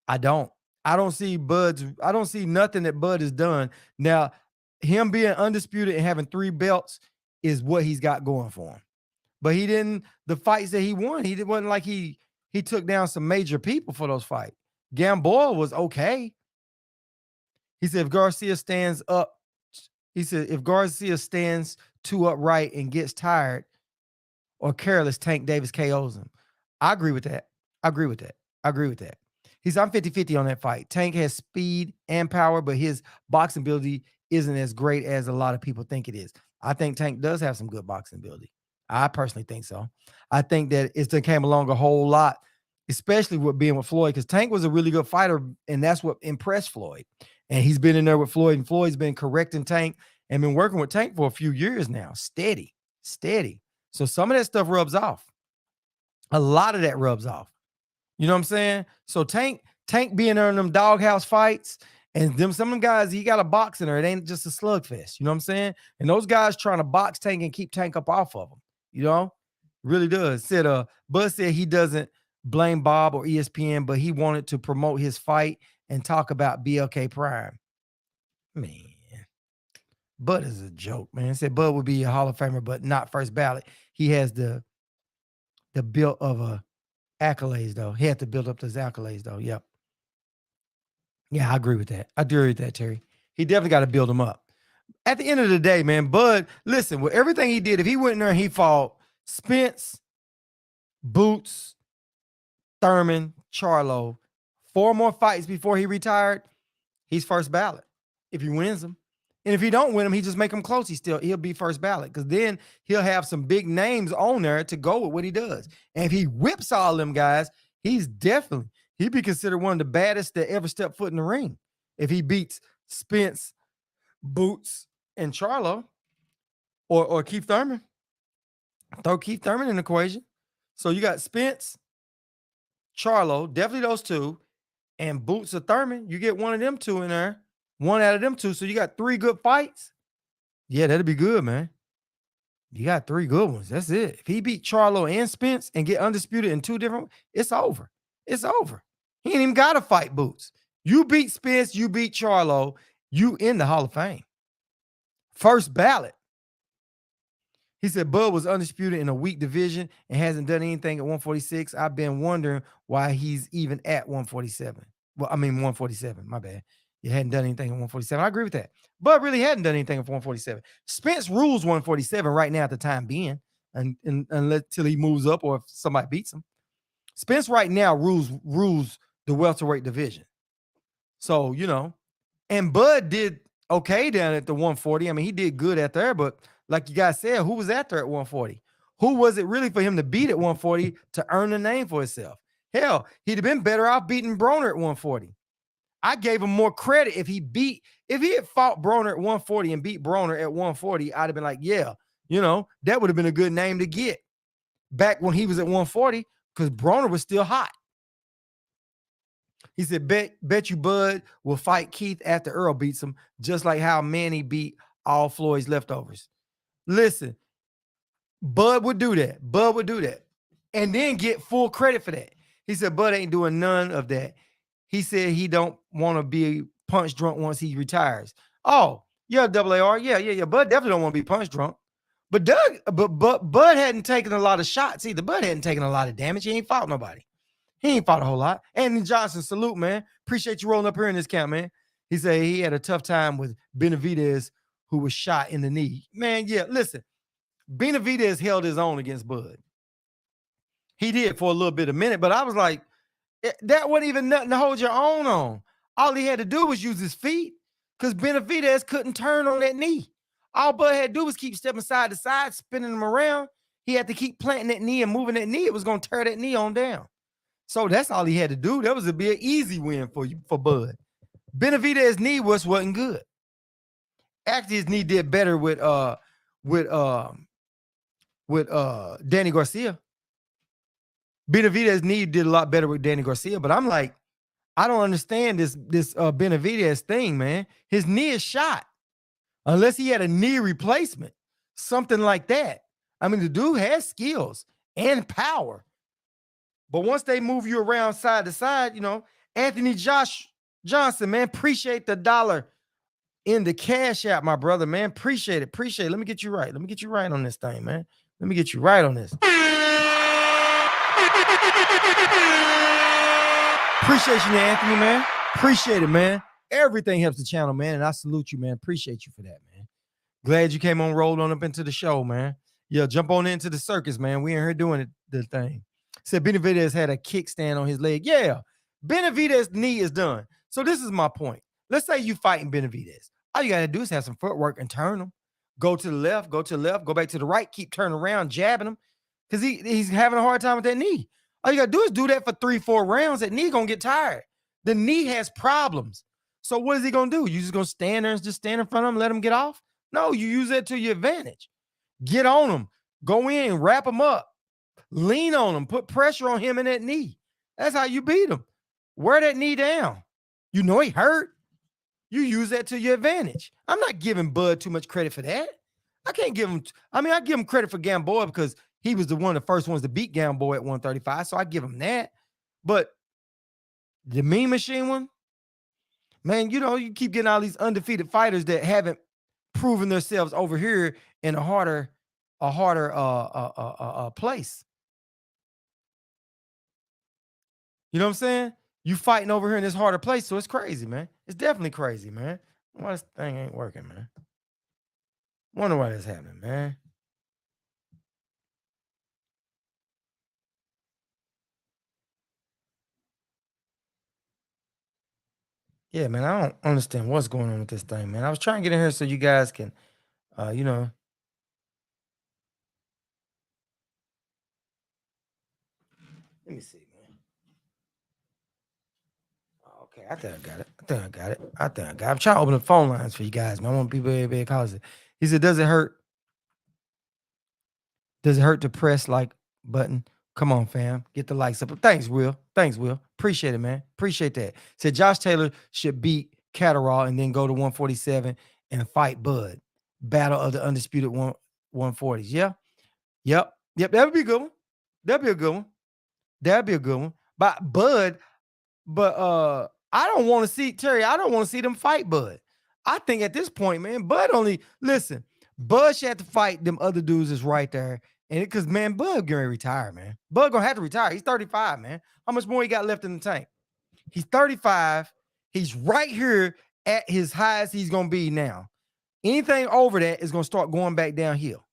I don't. I don't see nothing that Bud has done. Now, him being undisputed and having 3 belts is what he's got going for him. But he didn't, the fights that he won, it wasn't like he took down some major people for those fights. Gamboa was okay. He said if Garcia stands 2 upright and gets tired or careless, Tank Davis KOs him. I agree with that. He said, I'm 50-50 on that fight. Tank has speed and power, but his boxing ability isn't as great as a lot of people think it is. I think Tank does have some good boxing ability. I personally think so. I think that it's came along a whole lot, especially with being with Floyd, because Tank was a really good fighter, and that's what impressed Floyd. And he's been in there with Floyd, and Floyd's been correcting Tank and been working with Tank for a few years now. Steady. So some of that stuff rubs off. A lot of that rubs off. You know what I'm saying? So Tank being there in them doghouse fights, and some of them guys, he got a box in there. It ain't just a slugfest. You know what I'm saying? And those guys trying to box Tank and keep Tank up off of him. You know? Really does. Bud said he doesn't blame Bob or ESPN, but he wanted to promote his fight and talk about BLK Prime. Man, Bud is a joke, man. Said Bud would be a Hall of Famer, but not first ballot. He has the build of a accolades, though. He had to build up those accolades, though. Yep. Yeah, I agree with that. I do agree with that, Terry. He definitely got to build him up. At the end of the day, man, Bud, listen, with everything he did, if he went in there and he fought Spence, Boots, Thurman, Charlo, 4 more fights before he retired, he's first ballot if he wins them. And if he don't win them, he just make them close. He'll be first ballot, because then he'll have some big names on there to go with what he does. And if he whips all them guys, he'd be considered one of the baddest that ever stepped foot in the ring. If he beats Spence, Boots, and Charlo, or Keith Thurman. Throw Keith Thurman in the equation. So you got Spence, Charlo, definitely those 2, and Boots or Thurman. You get one of them 2 in there. One out of them 2. So you got 3 good fights. Yeah, that'd be good, man. You got 3 good ones. That's it. If he beat Charlo and Spence and get undisputed in 2 different, it's over. It's over. He ain't even got to fight Boots. You beat Spence, you beat Charlo, you in the Hall of Fame. First ballot. He said Bud was undisputed in a weak division and hasn't done anything at 146. I've been wondering why he's even at 147. 147. My bad. You hadn't done anything at 147. I agree with that. Bud really hadn't done anything at 147. Spence rules 147 right now at the time being, until he moves up or if somebody beats him. Spence right now rules the welterweight division. So, you know, and Bud did okay down at the 140. I mean, he did good at there, but like you guys said, who was at there at 140? Who was it really for him to beat at 140 to earn a name for himself? Hell, he'd have been better off beating Broner at 140. I gave him more credit if he had fought Broner at 140 and beat Broner at 140, I'd have been like, yeah, you know, that would have been a good name to get back when he was at 140, because Broner was still hot. He said, bet you Bud will fight Keith after Earl beats him, just like how Manny beat all Floyd's leftovers. Listen, Bud would do that. And then get full credit for that. He said, Bud ain't doing none of that. He said he don't want to be punch drunk once he retires. Oh, yeah, AAR. Yeah. Bud definitely don't want to be punch drunk. But Bud hadn't taken a lot of shots either. Bud hadn't taken a lot of damage. He ain't fought nobody. He ain't fought a whole lot. Anthony Johnson, salute, man. Appreciate you rolling up here in this camp, man. He said he had a tough time with Benavidez, who was shot in the knee. Man, yeah, listen. Benavidez held his own against Bud. He did for a little bit, a minute, but I was like, that wasn't even nothing to hold your own on. All he had to do was use his feet, because Benavidez couldn't turn on that knee. All Bud had to do was keep stepping side to side, spinning him around. He had to keep planting that knee and moving that knee. It was going to tear that knee on down. So that's all he had to do. That was be an easy win for Bud. Benavidez's knee wasn't good. Actually, his knee did better with Danny Garcia. Benavidez's knee did a lot better with Danny Garcia, but I'm like, I don't understand this Benavidez thing, man. His knee is shot. Unless he had a knee replacement, something like that. I mean, the dude has skills and power. But once they move you around side to side, Anthony Johnson, man, appreciate the $1 in the Cash App, my brother, man. Appreciate it. Let me get you right. Let me get you right on this thing, man. Let me get you right on this. Appreciate you, Anthony, man. Appreciate it, man. Everything helps the channel, man, and I salute you, man. Appreciate you for that, man. Glad you came on, rolled on up into the show, man. Yeah, jump on into the circus, man. We in here doing the thing. Said Benavidez had a kickstand on his leg. Yeah, Benavidez's knee is done. So this is my point. Let's say you fighting Benavidez. All you got to do is have some footwork and turn him. Go to the left, go back to the right, keep turning around, jabbing him, because he's having a hard time with that knee. All you got to do is do that for 3-4 rounds. That knee going to get tired. The knee has problems. So what is he going to do? You just going to stand there and just stand in front of him, let him get off? No, you use that to your advantage. Get on him. Go in, wrap him up. Lean on him. Put pressure on him in that knee. That's how you beat him. Wear that knee down. You know he hurt. You use that to your advantage. I'm not giving Bud too much credit for that. I can't give him. I give him credit for Gamboa because he was the first ones to beat Gamboa at 135. So I give him that. But the Mean Machine one, man, you keep getting all these undefeated fighters that haven't proven themselves over here in a harder place. You know what I'm saying? You fighting over here in this harder place, so it's crazy, man. It's definitely crazy, man. Why this thing ain't working, man? Wonder why this happening, man. Yeah, man, I don't understand what's going on with this thing, man. I was trying to get in here so you guys can, Let me see, man. Okay, I think I got it. I'm trying to open the phone lines for you guys, man. I want people to call it. He said, does it hurt? Does it hurt to press like button? Come on, fam. Get the likes up. Thanks, Will. Appreciate it, man. Appreciate that. Said Josh Taylor should beat Catterall and then go to 147 and fight Bud. Battle of the undisputed 140s. Yeah. Yep. That would be a good one. That'd be a good one. But Bud, I don't want to see Terry. I don't want to see them fight Bud. I think at this point, man, Bud should have to fight them other dudes that's right there. And because, man, Bud gonna retire, man. Bud gonna have to retire. He's 35, man. How much more he got left in the tank? He's 35. He's right here at his highest he's gonna be now. Anything over that is gonna start going back downhill.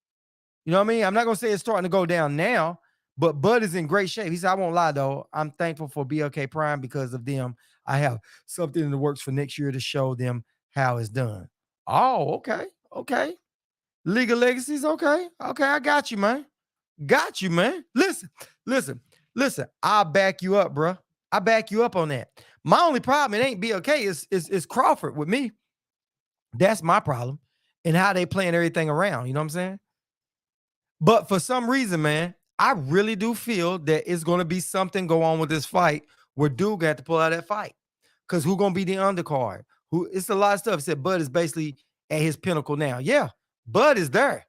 You know what I mean? I'm not gonna say it's starting to go down now, but Bud is in great shape. He said, I won't lie, though. I'm thankful for BLK Prime because of them. I have something in the works for next year to show them how it's done. Oh, okay. League of Legacies, okay. I got you, man. Listen. I'll back you up, bro. I back you up on that. My only problem, it ain't BLK, is Crawford with me. That's my problem. And how they playing everything around. You know what I'm saying? But for some reason, man, I really do feel that it's going to be something go on with this fight where dude got to pull out that fight. Because who going to be the undercard? It's a lot of stuff. It said Bud is basically at his pinnacle now. Yeah, Bud is there.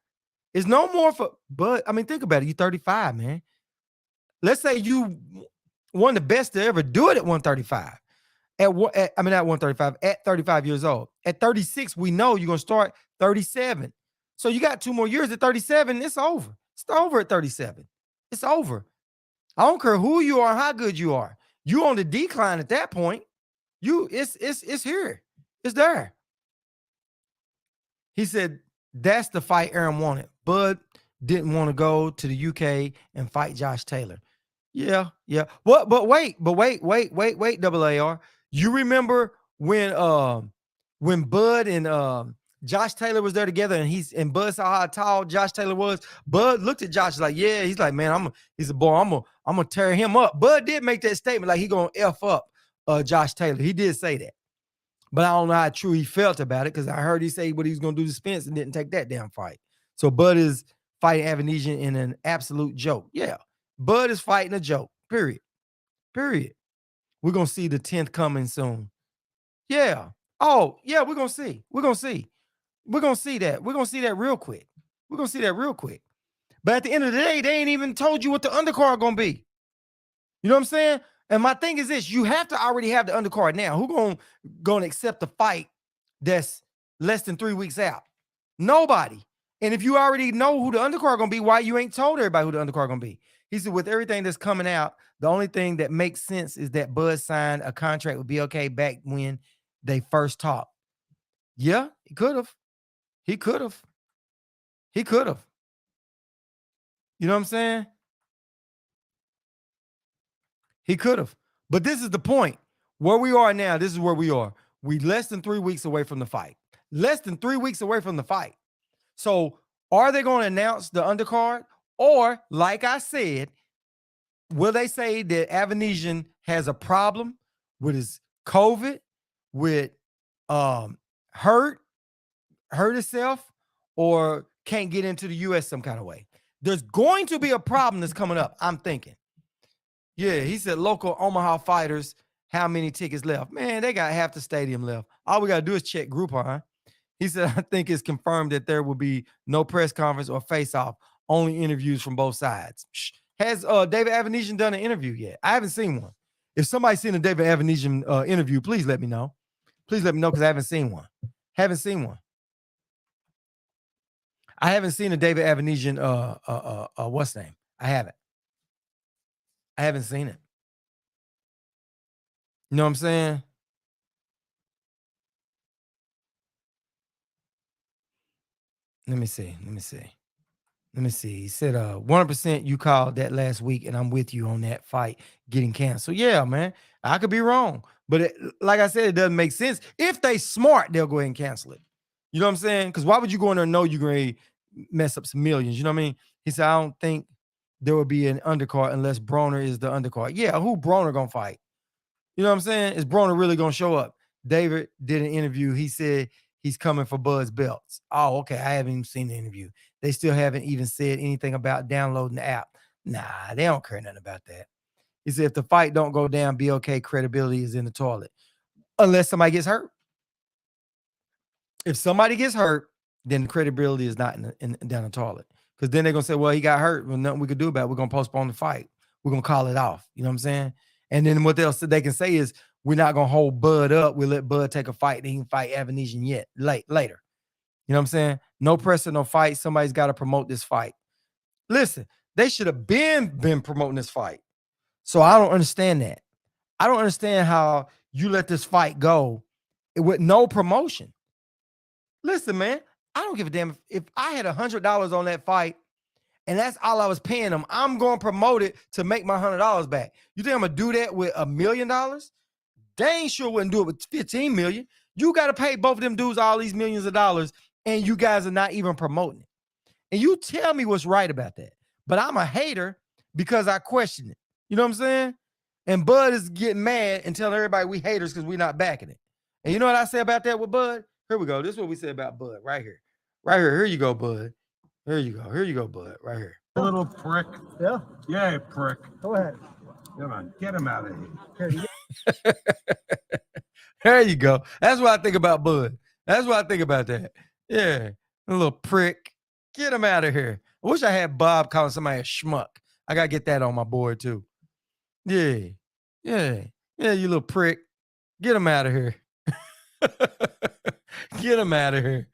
It's no more for Bud. I mean, think about it. You're 35, man. Let's say you one of the best to ever do it at 135. Not 135, at 35 years old. At 36, we know you're going to start 37. So you got 2 more years at 37. It's over. It's over at 37. It's over. I don't care who you are, how good you are. You on the decline at that point. It's here. It's there. He said that's the fight Aaron wanted. Bud didn't want to go to the UK and fight Josh Taylor. Yeah. But wait, double AR. You remember when when Bud and Josh Taylor was there together, and Bud saw how tall Josh Taylor was. Bud looked at Josh like, yeah, he's like, man, he's a boy. I'm gonna tear him up. Bud did make that statement like he gonna F up Josh Taylor. He did say that, but I don't know how true he felt about it because I heard he say what he was gonna do to Spence and didn't take that damn fight. So Bud is fighting Avanesian in an absolute joke. Yeah, Bud is fighting a joke. Period. We're gonna see the 10th coming soon. Yeah. Oh, yeah, we're gonna see. We're gonna see that. We're gonna see that real quick. But at the end of the day, they ain't even told you what the undercard gonna be. You know what I'm saying? And my thing is this: you have to already have the undercard now. Who gonna accept the fight that's less than 3 weeks out? Nobody. And if you already know who the undercard gonna be, why you ain't told everybody who the undercard gonna be? He said, with everything that's coming out, the only thing that makes sense is that Bud signed a contract with BLK back when they first talked. Yeah, he could have. He could have. You know what I'm saying? He could have. But this is the point. Where we are now, this is where we are. We less than 3 weeks away from the fight. So are they going to announce the undercard? Or, like I said, will they say that Avanesian has a problem with his COVID, with hurt himself, or can't get into the U.S. some kind of way? There's going to be a problem that's coming up, I'm thinking. Yeah, he said local Omaha fighters, how many tickets left? Man, they got half the stadium left. All we got to do is check Groupon. He said, I think it's confirmed that there will be no press conference or face-off, only interviews from both sides. Has David Avanesian done an interview yet? I haven't seen one. If somebody's seen a David Avanesian interview, please let me know. Because I haven't seen one. I haven't seen a David Avanesian what's name? I haven't seen it. You know what I'm saying? Let me see. He said 100% you called that last week, and I'm with you on that fight getting canceled. Yeah, man. I could be wrong. But like I said, it doesn't make sense. If they smart, they'll go ahead and cancel it. You know what I'm saying? Because why would you go in there and know you're going to mess up some millions? You know what I mean? He said, I don't think there will be an undercard unless Broner is the undercard. Yeah, who Broner going to fight? You know what I'm saying? Is Broner really going to show up? David did an interview. He said he's coming for Bud's belts. Oh, okay. I haven't even seen the interview. They still haven't even said anything about downloading the app. Nah, they don't care nothing about that. He said if the fight don't go down, BLK credibility is in the toilet. Unless somebody gets hurt. If somebody gets hurt, then the credibility is not down the toilet. Because then they're going to say, well, he got hurt. Well, nothing we could do about it. We're going to postpone the fight. We're going to call it off. You know what I'm saying? And then what they can say is, we're not going to hold Bud up. We'll let Bud take a fight. And he can fight Avanesian later. You know what I'm saying? No pressure, no fight. Somebody's got to promote this fight. Listen, they should have been promoting this fight. So I don't understand that. I don't understand how you let this fight go with no promotion. Listen, man, I don't give a damn if I had $100 on that fight and that's all I was paying them. I'm going to promote it to make my $100 back. You think I'm going to do that with $1 million? They ain't sure wouldn't do it with 15 million. You got to pay both of them dudes all these millions of dollars, and you guys are not even promoting it. And you tell me what's right about that. But I'm a hater because I question it. You know what I'm saying? And Bud is getting mad and telling everybody we haters because we're not backing it. And you know what I say about that with Bud? Here we go. This is what we say about Bud right here. Here you go, Bud. Here you go, Bud. Right here. Little prick. Yeah. Yeah, prick. Go ahead. Come on, get him out of here. There you go. That's what I think about Bud. That's what I think about that. Yeah. A little prick. Get him out of here. I wish I had Bob calling somebody a schmuck. I got to get that on my board too. Yeah. You little prick. Get him out of here. Get him out of here.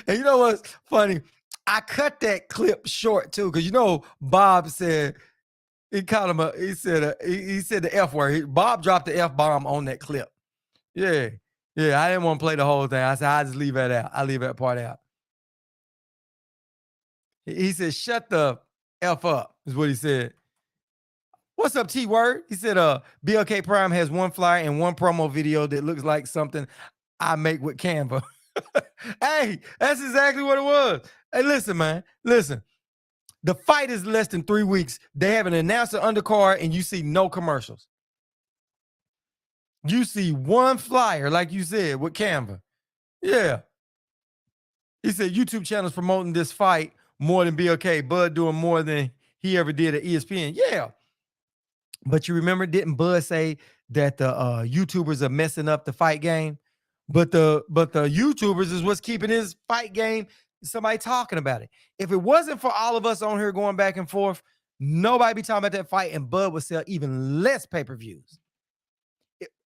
And you know what's funny? I cut that clip short too, because you know Bob said he called him he said the F word. Bob dropped the F bomb on that clip. Yeah. I didn't want to play the whole thing. I said I just leave that out. I leave that part out. He said, "Shut the F up," is what he said. What's up, T Word? He said, BLK Prime has one flyer and one promo video that looks like something I make with Canva. Hey, that's exactly what it was. Hey, listen, man. Listen. The fight is less than 3 weeks. They have an announcer undercard, and you see no commercials. You see one flyer, like you said, with Canva. Yeah. He said YouTube channels promoting this fight more than BLK. Bud doing more than he ever did at ESPN. Yeah. But you remember, didn't Bud say that the YouTubers are messing up the fight game? But the YouTubers is what's keeping his fight game. Somebody talking about it. If it wasn't for all of us on here going back and forth, nobody be talking about that fight, and Bud would sell even less pay-per-views.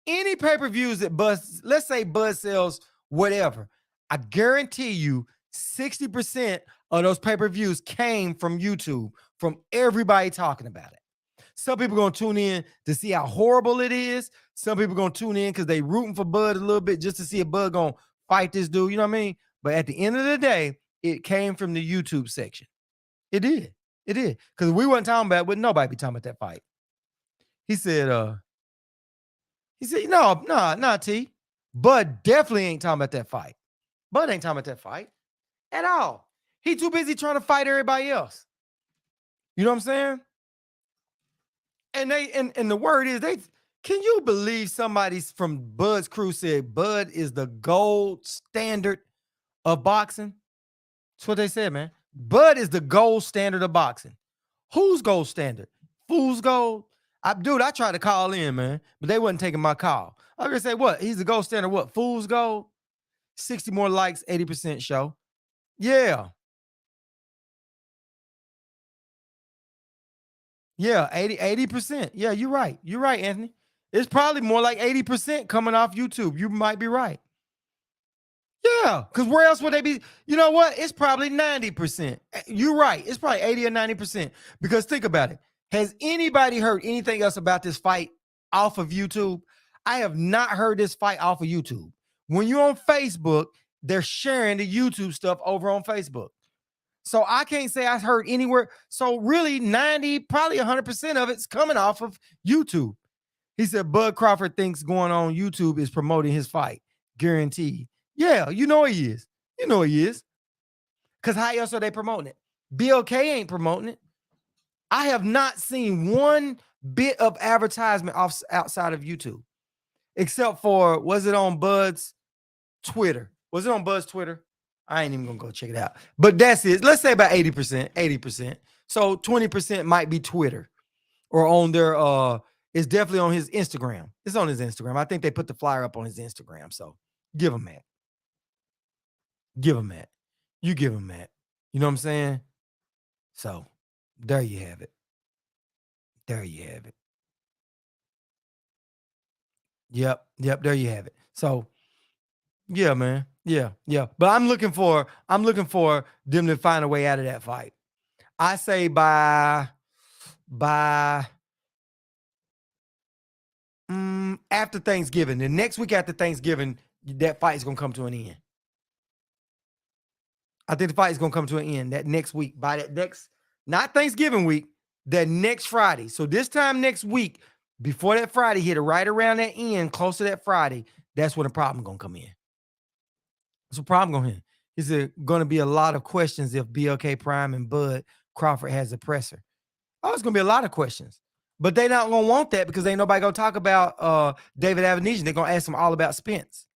Any pay-per-views that Bud, let's say Bud sells whatever, I guarantee you 60% of those pay-per-views came from YouTube, from everybody talking about it. Some people going to tune in to see how horrible it is. Some people going to tune in because they rooting for Bud a little bit just to see if Bud going to fight this dude. You know what I mean? But at the end of the day, it came from the YouTube section. It did. It did. Because we wasn't talking about it, but nobody be talking about that fight. He said, no, T. Bud definitely ain't talking about that fight. Bud ain't talking about that fight at all. He too busy trying to fight everybody else. You know what I'm saying? And the word is, can you believe somebody from Bud's crew said Bud is the gold standard of boxing? That's what they said, man. Bud is the gold standard of boxing. Who's gold standard? Fool's gold? I tried to call in, man, but they wasn't taking my call. I was gonna say, what? He's the gold standard. What? Fool's gold? 60 more likes, 80% show. Yeah. Yeah, 80%. Yeah, you're right. You're right, Anthony. It's probably more like 80% coming off YouTube. You might be right. Yeah, because where else would they be? You know what? It's probably 90%. You're right. It's probably 80 or 90%. Because think about it. Has anybody heard anything else about this fight off of YouTube? I have not heard this fight off of YouTube. When you're on Facebook, they're sharing the YouTube stuff over on Facebook. So I can't say I heard anywhere. So really 90, probably 100% of it's coming off of YouTube. He said Bud Crawford thinks going on YouTube is promoting his fight. Guaranteed. Yeah, you know he is. You know he is. Because how else are they promoting it? BLK ain't promoting it. I have not seen one bit of advertisement outside of YouTube. Except for, was it on Bud's Twitter? Was it on Bud's Twitter? I ain't even gonna go check it out. But that's it. Let's say about 80%, 80%. So 20% might be Twitter or on their it's definitely on his Instagram. It's on his Instagram. I think they put the flyer up on his Instagram. So give him that. Give him that. You give him that. You know what I'm saying? So there you have it. There you have it. Yep. There you have it. So yeah, man. Yeah. But I'm looking for them to find a way out of that fight. I say by after Thanksgiving, the next week after Thanksgiving, that fight is gonna come to an end. I think the fight is gonna come to an end that next week. By that next, not Thanksgiving week, that next Friday. So this time next week, before that Friday hit, right around that end, close to that Friday, that's when the problem gonna come in. That's a problem going here. Is there going to be a lot of questions if BLK Prime and Bud Crawford has a presser? Oh, it's going to be a lot of questions. But they not going to want that because ain't nobody going to talk about David Avenesian. They're going to ask him all about Spence.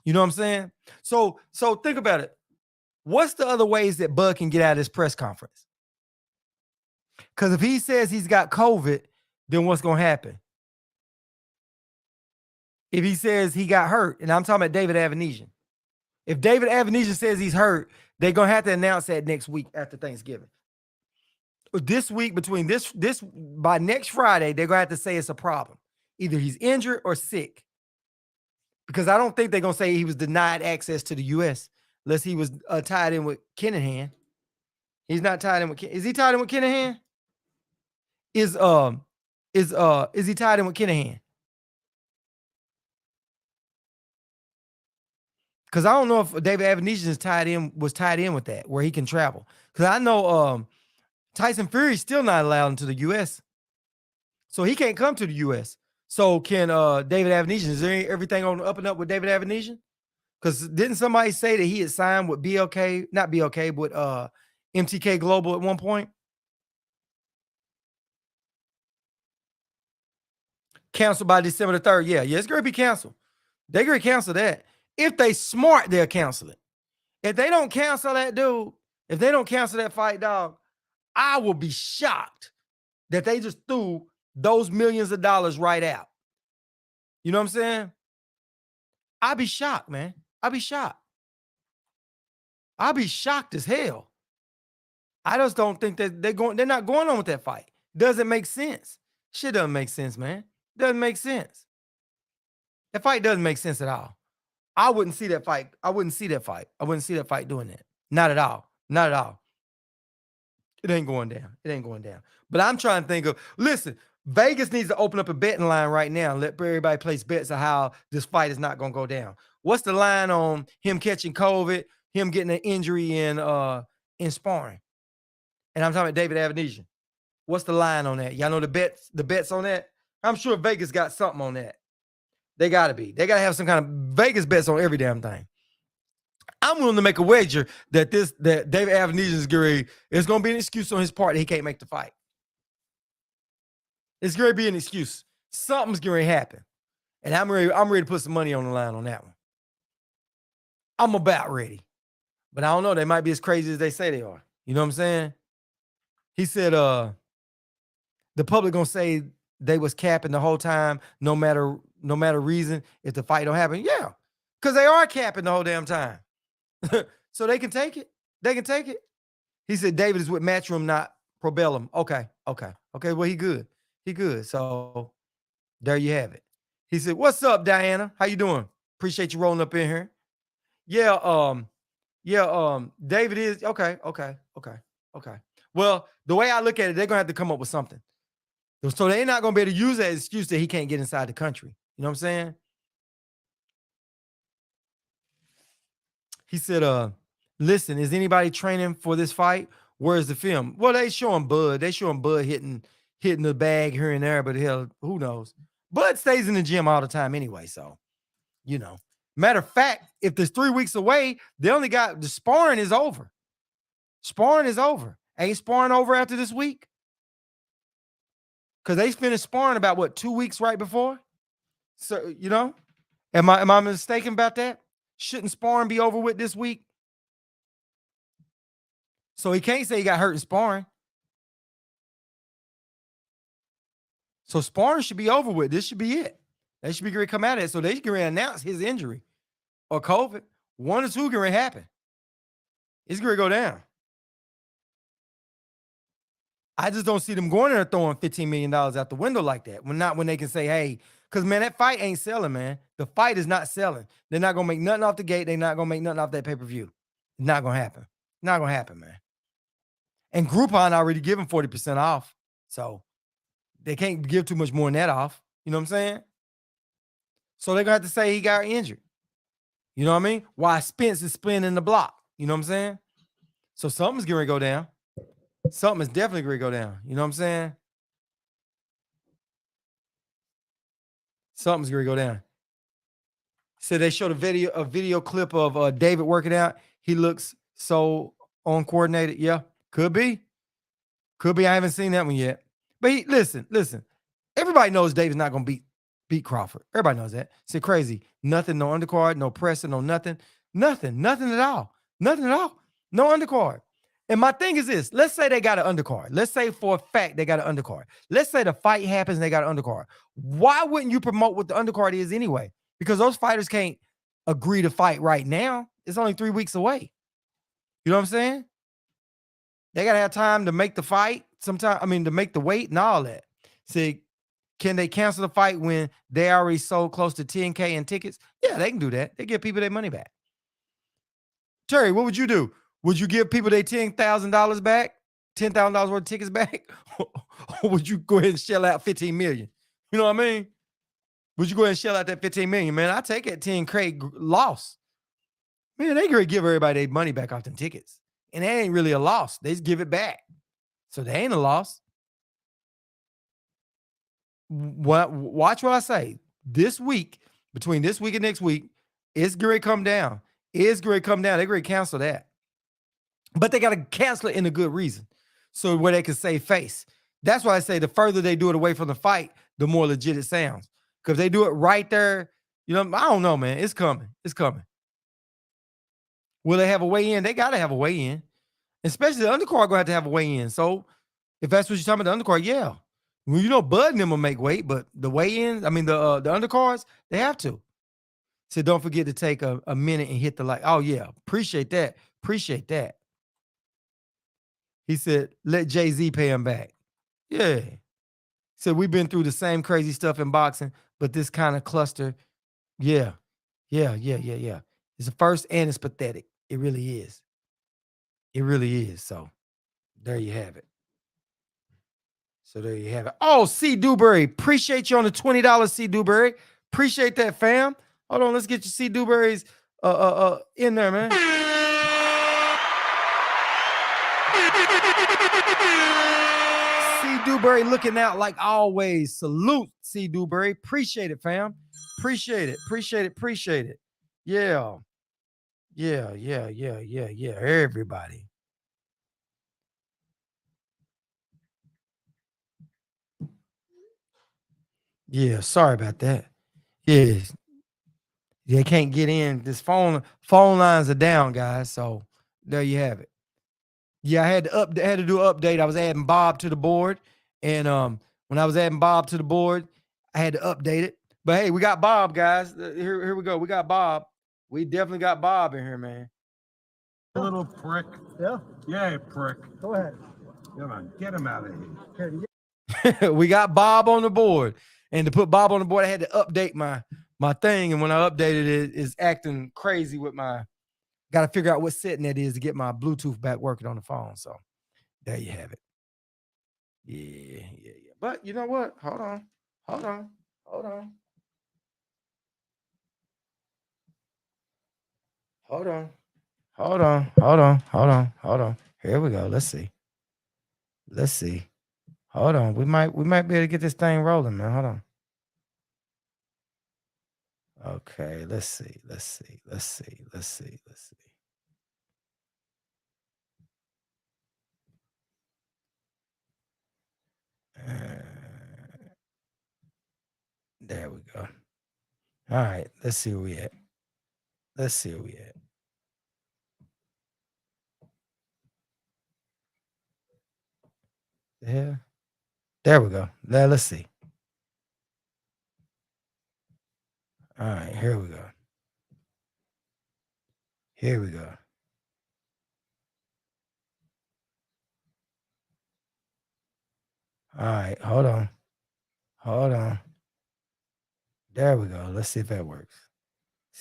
You know what I'm saying? So think about it. What's the other ways that Bud can get out of this press conference? Because if he says he's got COVID, then what's going to happen? If he says he got hurt, and I'm talking about David Avenesian. If David Avenesian says he's hurt, they're going to have to announce that next week after Thanksgiving. This week, between this by next Friday, they're going to have to say it's a problem. Either he's injured or sick. Because I don't think they're going to say he was denied access to the U.S. unless he was tied in with Kinahan. He's not tied in with. Is he tied in with Kinahan? Is he tied in with Kinahan? Because I don't know if David Avenesian was tied in with that, where he can travel. Because I know Tyson Fury's still not allowed into the U.S. So he can't come to the U.S. So can David Avenesian? Is there everything on up and up with David Avenesian? Because didn't somebody say that he had signed with BLK, not BLK, but MTK Global at one point? Canceled by December the 3rd. Yeah, it's going to be canceled. They're going to cancel that. If they smart, they'll cancel it. If they don't cancel that dude, if they don't cancel that fight, dog, I will be shocked that they just threw those millions of dollars right out. You know what I'm saying? I'd be shocked, man. I'd be shocked. I'd be shocked as hell. I just don't think that they're not going on with that fight. Doesn't make sense. Shit doesn't make sense, man. Doesn't make sense. That fight doesn't make sense at all. I wouldn't see that fight. I wouldn't see that fight doing that. Not at all. Not at all. It ain't going down. It ain't going down. But I'm trying to think of, listen, Vegas needs to open up a betting line right now and let everybody place bets on how this fight is not going to go down. What's the line on him catching COVID, him getting an injury in sparring? And I'm talking about David Avenesian. What's the line on that? Y'all know the bets on that? I'm sure Vegas got something on that. They got to be. They got to have some kind of Vegas bets on every damn thing. I'm willing to make a wager that David Avenesian is going to be an excuse on his part that he can't make the fight. It's going to be an excuse. Something's going to happen. And I'm ready to put some money on the line on that one. I'm about ready. But I don't know. They might be as crazy as they say they are. You know what I'm saying? He said the public going to say they was capping the whole time, no matter reason, if the fight don't happen. Yeah, because they are capping the whole damn time. So they can take it. They can take it. He said David is with Matchroom, not Probellum. Okay. Well, he good. He good. So there you have it. He said, "What's up, Diana? How you doing? Appreciate you rolling up in here." Yeah. David is okay. Well, the way I look at it, they're gonna have to come up with something. So they're not gonna be able to use that excuse that he can't get inside the country. You know what I'm saying? He said, listen, is anybody training for this fight? Where's the film? Well, they showing Bud. They showing Bud hitting the bag here and there, but hell, who knows? Bud stays in the gym all the time anyway, so, you know. Matter of fact, if there's 3 weeks away, they only got the sparring is over. Sparring is over. Ain't sparring over after this week? Because they finished sparring about, what, 2 weeks right before? So, you know, am I mistaken about that? Shouldn't sparring be over with this week? So he can't say he got hurt in sparring. So sparring should be over with. This should be it. They should be going to come out of it. So they can announce his injury or COVID. 1 or 2 can happen. It's going to go down. I just don't see them going there throwing $15 million out the window like that. When they can say, hey, because, man, that fight ain't selling, man. The fight is not selling. They're not going to make nothing off the gate. They're not going to make nothing off that pay-per-view. It's not going to happen. Not going to happen, man. And Groupon already given 40% off. So they can't give too much more than that off. You know what I'm saying? So they're going to have to say he got injured. You know what I mean? Why Spence is spinning the block. You know what I'm saying? So something's going to go down. Something is definitely going to go down. You know what I'm saying? Something's going to go down. So they showed a video clip of David working out. He looks so uncoordinated. Yeah, could be. I haven't seen that one yet. But listen. Everybody knows David's not going to beat Crawford. Everybody knows that. It's crazy. Nothing, no undercard, no pressing, no nothing. Nothing at all. Nothing at all. No undercard. And my thing is this. Let's say they got an undercard. Let's say for a fact they got an undercard. Let's say the fight happens and they got an undercard. Why wouldn't you promote what the undercard is anyway? Because those fighters can't agree to fight right now. It's only 3 weeks away. You know what I'm saying? They got to have time to make the fight to make the weight and all that. See, can they cancel the fight when they already sold close to 10K in tickets? Yeah, they can do that. They give people their money back. Terry, what would you do? Would you give people their $10,000 back? $10,000 worth of tickets back? Or would you go ahead and shell out $15 million? You know what I mean? Would you go ahead and shell out that $15 million? Man, I take that 10K loss. Man, they gonna give everybody their money back off them tickets. And they ain't really a loss. They just give it back. So they ain't a loss. Watch what I say. This week, between this week and next week, It's great come down. It's great come down. They're great cancel that. But they got to cancel it in a good reason. So where they can save face. That's why I say the further they do it away from the fight, the more legit it sounds. Because they do it right there, I don't know, man. It's coming. It's coming. Will they have a weigh-in? They got to have a weigh-in. Especially the undercard going to have a weigh-in. So if that's what you're talking about, the undercard, yeah. Well, Bud and them will make weight, but the weigh-in, the undercards, they have to. So don't forget to take a minute and hit the like. Oh, yeah. Appreciate that. Appreciate that. He said, let Jay-Z pay him back. Yeah. So we've been through the same crazy stuff in boxing, but this kind of cluster, yeah. Yeah. It's the first and it's pathetic. It really is. It really is. So there you have it. Oh, C. Dewberry. Appreciate you on the $20, C. Dewberry. Appreciate that, fam. Hold on, let's get your C. Dewberry's in there, man. C. Dewberry looking out like always. Salute, C. Dewberry. Appreciate it, fam. Appreciate it. Yeah. Everybody. Yeah, sorry about that. Yeah. They can't get in. This phone lines are down, guys. So there you have it. Yeah, I had to do an update. I was adding Bob to the board. And when I was adding Bob to the board, I had to update it. But hey, we got Bob, guys. Here we go. We got Bob. We definitely got Bob in here, man. A little prick. Yeah, Yeah, prick. go ahead. Come on, get him out of here. We got Bob on the board. And to put Bob on the board, I had to update my thing. And when I updated it, it's acting crazy with my, got to figure out what setting that is to get my Bluetooth back working on the phone. So there you have it. Yeah. But you know what? Hold on. Here we go. Let's see. Hold on. We might be able to get this thing rolling, man. Hold on. Okay, let's see. There we go. All right, let's see where we at. Yeah. There we go. Now let's see. All right, here we go. All right, hold on. There we go. Let's see if that works.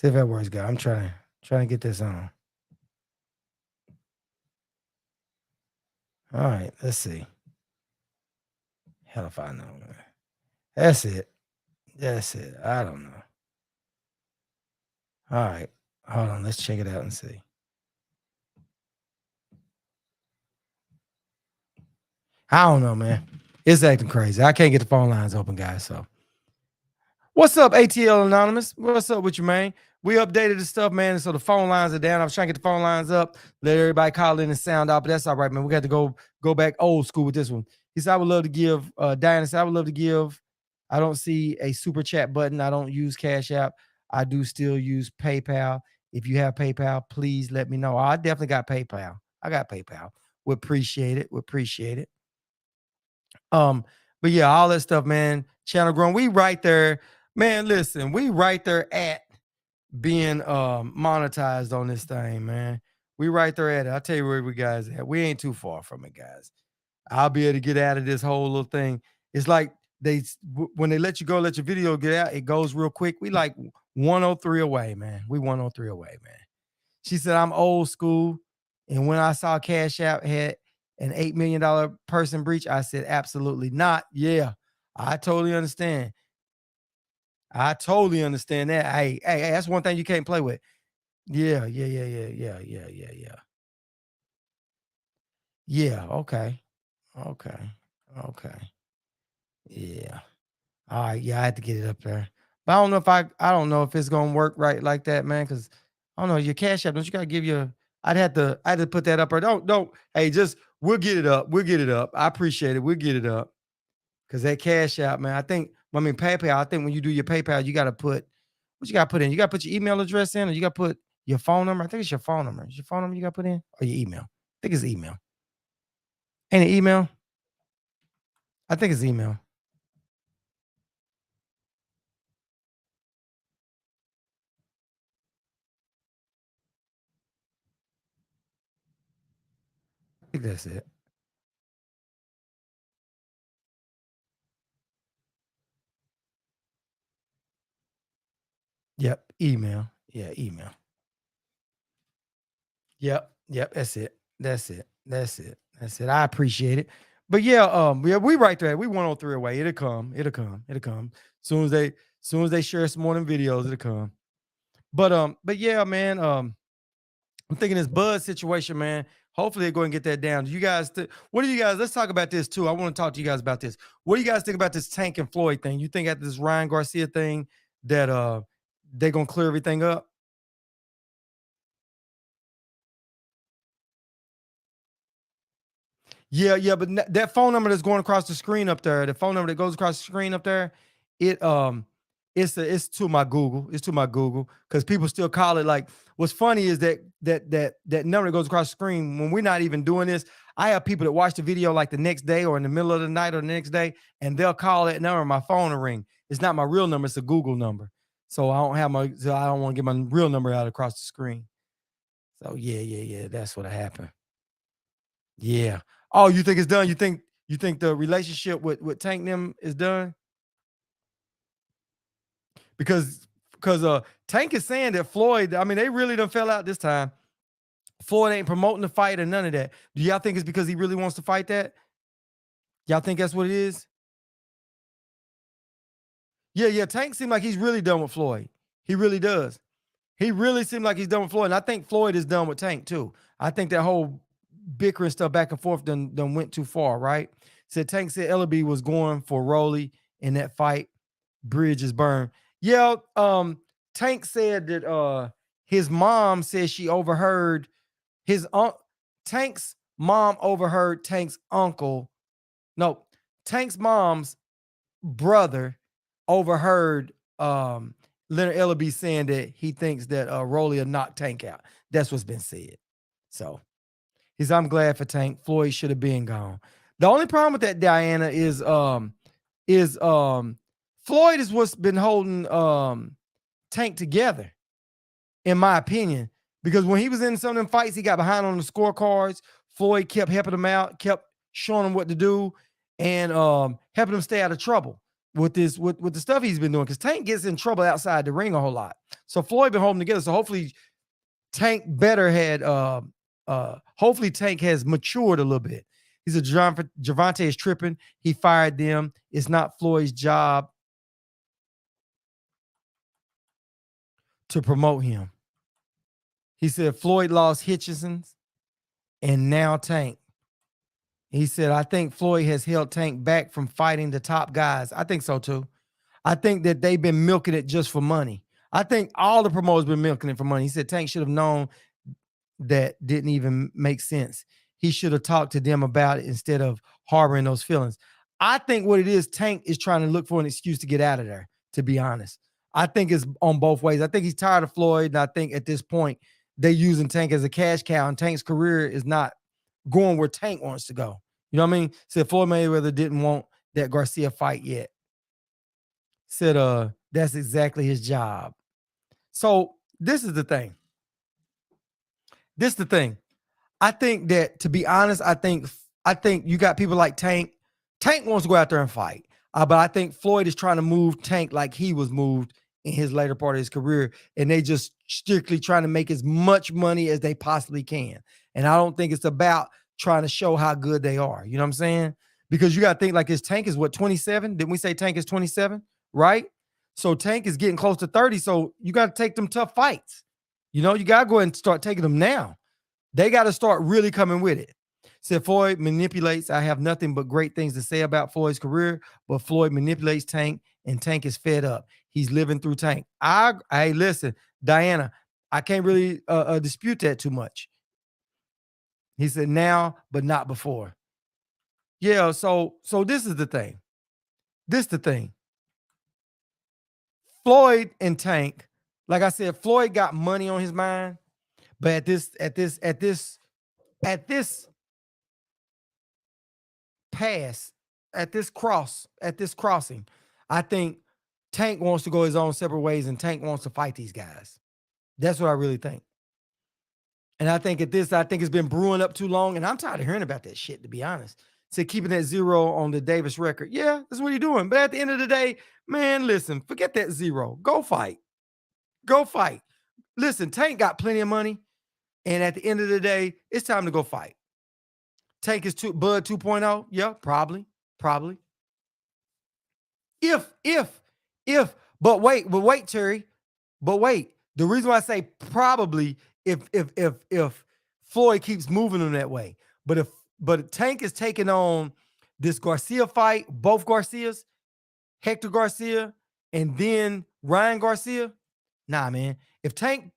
Guys. I'm trying to get this on. All right, let's see. Hell if I know, man. That's it. I don't know. All right, hold on. Let's check it out and see. I don't know, man. It's acting crazy. I can't get the phone lines open, guys. So, what's up, ATL Anonymous? What's up with you, man? We updated the stuff, man. So the phone lines are down. I was trying to get the phone lines up, let everybody call in and sound out, but that's all right, man. We got to go back old school with this one. He said, I would love to give, Diana said, I would love to give. I don't see a super chat button. I don't use Cash App. I do still use PayPal. If you have PayPal, please let me know. I definitely got PayPal. I got PayPal. We appreciate it. But yeah, all that stuff, man. Channel growing. We right there, man. Listen, we right there at being monetized on this thing, man. We right there at it. I'll tell you where we guys at. We ain't too far from it, guys. I'll be able to get out of this whole little thing. It's like when they let you go, let your video get out, it goes real quick. We like 103 away, man. We 103 away, man. She said, I'm old school. And when I saw Cash App had an $8 million person breach, I said, absolutely not. Yeah, I totally understand. That. Hey, that's one thing you can't play with. Yeah. Yeah, okay. Yeah. All right, yeah, I had to get it up there. But I don't know if it's gonna work right like that, man. Cause I don't know, your cash app, don't you gotta give your I had to put that up or don't hey, just we'll get it up. We'll get it up. I appreciate it. We'll get it up. Cause that cash app, man. I mean PayPal, I think when you do your PayPal, you gotta put what you gotta put in. You gotta put your email address in, or you gotta put your phone number. I think it's your phone number. Is your phone number you gotta put in or your email? I think it's email. Ain't it email? I think it's email. I think that's it. Yep, email. Yeah, email. Yep, yep, that's it. That's it. That's it. That's it. I appreciate it. But yeah, we right there. We 103 away. It'll come. It'll come. It'll come. Soon as they share some more than videos, it'll come. But yeah, man. I'm thinking this Bud situation, man. Hopefully they go and get that down. Do you guys what do you guys let's talk about this too. I want to talk to you guys about this. What do you guys think about this Tank and Floyd thing? You think after this Ryan Garcia thing that they're gonna clear everything up? Yeah, yeah, but that phone number that's going across the screen up there, the phone number that goes across the screen up there, it it's to my Google. It's to my Google because people still call it like what's funny is that number that goes across the screen when we're not even doing this. I have people that watch the video like the next day or in the middle of the night or the next day, and they'll call that number, my phone will ring. It's not my real number, it's a Google number. So I don't want to get my real number out across the screen. So yeah, yeah, yeah. That's what happened. Yeah. Oh, you think it's done? You think the relationship with Tank them is done? Because Tank is saying that Floyd, I mean, they really done fell out this time. Floyd ain't promoting the fight or none of that. Do y'all think it's because he really wants to fight that? Y'all think that's what it is? Yeah, yeah. Tank seemed like he's really done with Floyd. He really does. He really seemed like he's done with Floyd. And I think Floyd is done with Tank too. I think that whole bickering stuff back and forth done went too far, right? Said Tank said Ellaby was going for Rolly in that fight. Bridge is burned. Yeah, Tank said that his mom said she overheard his Tank's mom overheard Tank's uncle. No, Tank's mom's brother overheard Leonard Ellaby saying that he thinks that Rolly will knock Tank out. That's what's been said. So I'm glad for Tank. Floyd should have been gone. The only problem with that, Diana, is Floyd is what's been holding Tank together, in my opinion. Because when he was in some of them fights, he got behind on the scorecards. Floyd kept helping him out, kept showing him what to do, and helping him stay out of trouble with the stuff he's been doing. Because Tank gets in trouble outside the ring a whole lot. So Floyd been holding together. So hopefully Tank better had hopefully Tank has matured a little bit. He said Javante is tripping. He fired them. It's not Floyd's job to promote him. He said Floyd lost Hitchison's and now Tank. He said, I think Floyd has held Tank back from fighting the top guys. I think so too. I think that they've been milking it just for money. I think all the promoters been milking it for money. He said Tank should have known that didn't even make sense. He should have talked to them about it instead of harboring those feelings. I think what it is, Tank is trying to look for an excuse to get out of there, to be honest. I think it's on both ways. I think he's tired of Floyd, and I think at this point, they're using Tank as a cash cow, and Tank's career is not going where Tank wants to go. You know what I mean? Said Floyd Mayweather didn't want that Garcia fight yet. Said that's exactly his job. So this is the thing. This is the thing. I think that, to be honest, I think you got people like Tank. Tank wants to go out there and fight. But I think Floyd is trying to move Tank like he was moved in his later part of his career. And they just strictly trying to make as much money as they possibly can. And I don't think it's about trying to show how good they are. You know what I'm saying? Because you got to think like his Tank is what, 27? Didn't we say Tank is 27? Right? So Tank is getting close to 30. So you got to take them tough fights. You know, you got to go ahead and start taking them now. They got to start really coming with it. Said Floyd manipulates. I have nothing but great things to say about Floyd's career, but Floyd manipulates Tank and Tank is fed up. He's living through Tank. Hey, listen, Diana, I can't really dispute that too much. He said now, but not before. Yeah, so this is the thing. This the thing. Floyd and Tank, like I said, Floyd got money on his mind, but at this pass, at this crossing, I think Tank wants to go his own separate ways, and Tank wants to fight these guys. That's what I really think. And I think it's been brewing up too long, and I'm tired of hearing about that shit, to be honest. So keeping that 0 on the Davis record. Yeah, that's what he's doing. But at the end of the day, man, listen, forget that 0. Go fight. Go fight. Listen, Tank got plenty of money, and at the end of the day, it's time to go fight. Tank is Bud 2.0? Yeah, probably. If, but wait, Terry. But wait. The reason why I say probably if Floyd keeps moving him that way. But Tank is taking on this Garcia fight, both Garcias, Hector Garcia, and then Ryan Garcia. Nah, man. If Tank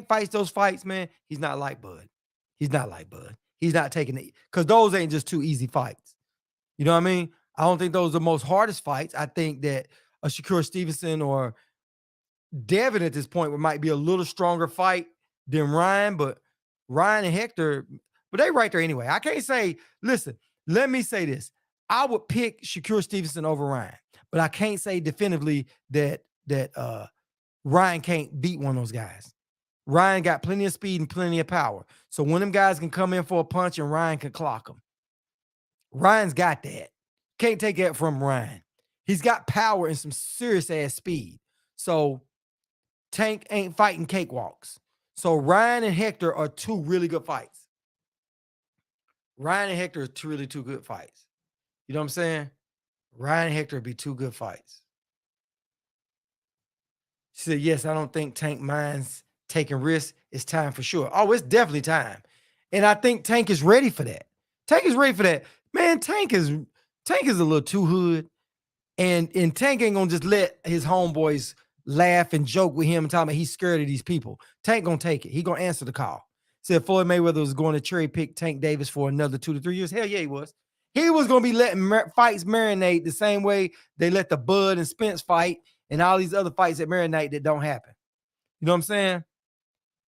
fights those fights, man, he's not like Bud. He's not taking it, because those ain't just 2 easy fights. You know what I mean? I don't think those are the most hardest fights. I think that a Shakur Stevenson or Devin at this point might be a little stronger fight than Ryan, but Ryan and Hector, but they right there anyway. I can't say, listen, let me say this. I would pick Shakur Stevenson over Ryan, but I can't say definitively that Ryan can't beat one of those guys. Ryan got plenty of speed and plenty of power. So when them guys can come in for a punch and Ryan can clock them. Ryan's got that. Can't take that from Ryan. He's got power and some serious ass speed. So Tank ain't fighting cakewalks. So Ryan and Hector are 2 really good fights. Ryan and Hector are 2 good fights. You know what I'm saying? Ryan and Hector would be 2 good fights. She said, yes, I don't think Tank minds taking risks. It's time for sure. Oh, it's definitely time. And I think Tank is ready for that. Tank is ready for that. Man, Tank is a little too hood. And Tank ain't gonna just let his homeboys laugh and joke with him and tell him he's scared of these people. Tank gonna take it. He gonna answer the call. Said Floyd Mayweather was going to cherry pick Tank Davis for another 2 to 3 years. Hell yeah, he was. He was gonna be letting fights marinate the same way they let the Bud and Spence fight and all these other fights that marinate that don't happen. You know what I'm saying?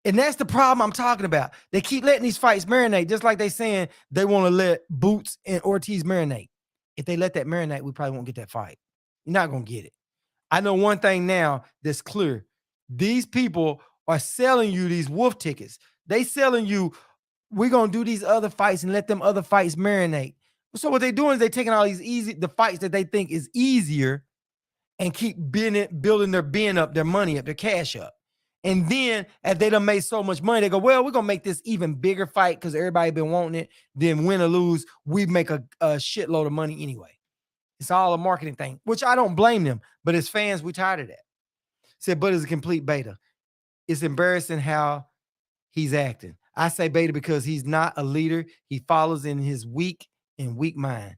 And that's the problem I'm talking about. They keep letting these fights marinate, just like they saying they want to let Boots and Ortiz marinate. If they let that marinate, we probably won't get that fight. You're not going to get it. I know one thing now that's clear. These people are selling you these wolf tickets. They selling you, we're going to do these other fights and let them other fights marinate. So what they're doing is they're taking all these the fights that they think is easier and keep building their bin up, their money up, their cash up. And then as they done made so much money, they go, well, we're going to make this even bigger fight because everybody been wanting it. Then win or lose, we make a shitload of money anyway. It's all a marketing thing, which I don't blame them. But as fans, we tired of that. Said, but it's a complete beta. It's embarrassing how he's acting. I say beta because he's not a leader. He follows in his weak mind.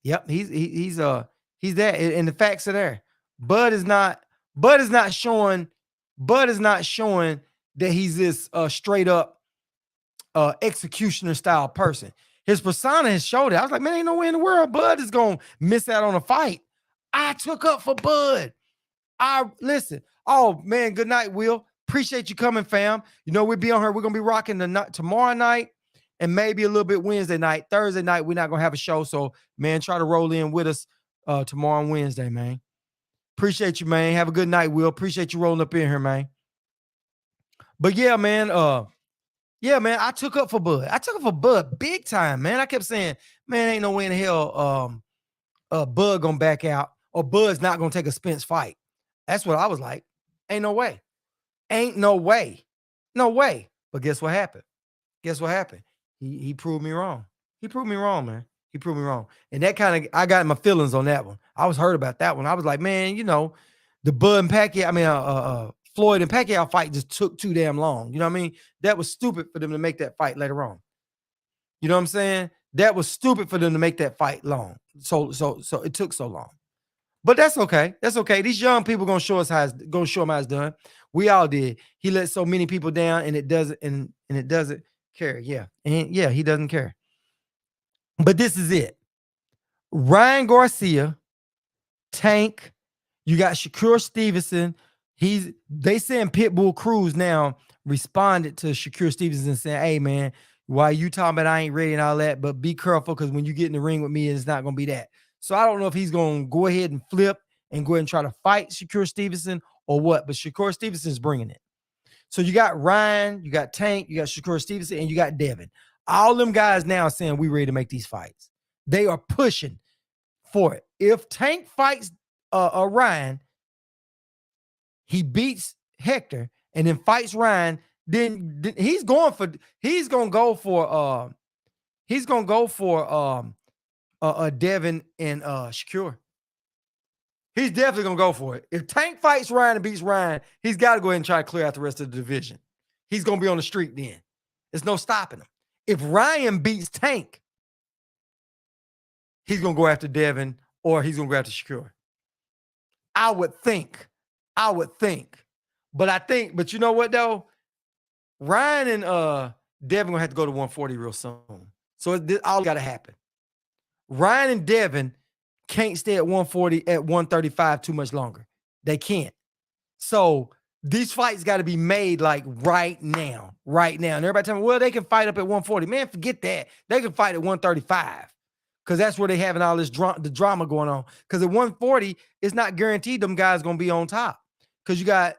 Yep, he's that. And the facts are there. Bud is not showing that he's this straight up executioner style person. His persona has showed it. I was like, man, ain't no way in the world Bud is gonna miss out on a fight. I took up for Bud. Listen. Oh man, good night, Will. Appreciate you coming, fam. You know, we'll be on here. We're gonna be rocking tomorrow night and maybe a little bit Wednesday night. Thursday night, we're not gonna have a show. So, man, try to roll in with us tomorrow and Wednesday, man. Appreciate you, man. Have a good night, Will. Appreciate you rolling up in here, man. But yeah, man. I took up for Bud. I took up for Bud big time, man. I kept saying, man, ain't no way in hell Bud gonna back out or Bud's not gonna take a Spence fight. That's what I was like. Ain't no way. Ain't no way. No way. But guess what happened? He proved me wrong. He proved me wrong, man. He proved me wrong. And that kind of, I got my feelings on that one. I was hurt about that one. I was like, man, you know, the Bud and Pacquiao, Floyd and Pacquiao fight just took too damn long. You know what I mean? That was stupid for them to make that fight later on. You know what I'm saying? That was stupid for them to make that fight long. So it took so long. But that's okay. That's okay. These young people gonna show them how it's done. We all did. He let so many people down, and it doesn't, and it doesn't care. Yeah, and yeah, he doesn't care. But this is it. Ryan Garcia, Tank. You got Shakur Stevenson. They saying Pitbull Cruz now responded to Shakur Stevenson saying, "Hey man, why you talking about I ain't ready and all that? But be careful because when you get in the ring with me, it's not gonna be that." So I don't know if he's gonna go ahead and flip and go ahead and try to fight Shakur Stevenson or what. But Shakur Stevenson's bringing it. So you got Ryan, you got Tank, you got Shakur Stevenson, and you got Devin. All them guys now saying we ready to make these fights. They are pushing for it. If Tank fights Ryan, he beats Hector and then fights Ryan, then he's going to go for Devin and Shakur. He's definitely gonna go for it. If Tank fights Ryan and beats Ryan, he's got to go ahead and try to clear out the rest of the division. He's gonna be on the street then. There's no stopping him. If Ryan beats Tank, he's gonna go after Devin or he's gonna go after Shakur. I would think. But you know what though? Ryan and Devin gonna have to go to 140 real soon. So this all gotta happen. Ryan and Devin can't stay at 140 at 135 too much longer. They can't. So these fights got to be made like right now. And everybody tell me, well, they can fight up at 140. Man, forget that. They can fight at 135 because that's where they having all this the drama going on. Because at 140, it's not guaranteed them guys gonna be on top. Because you got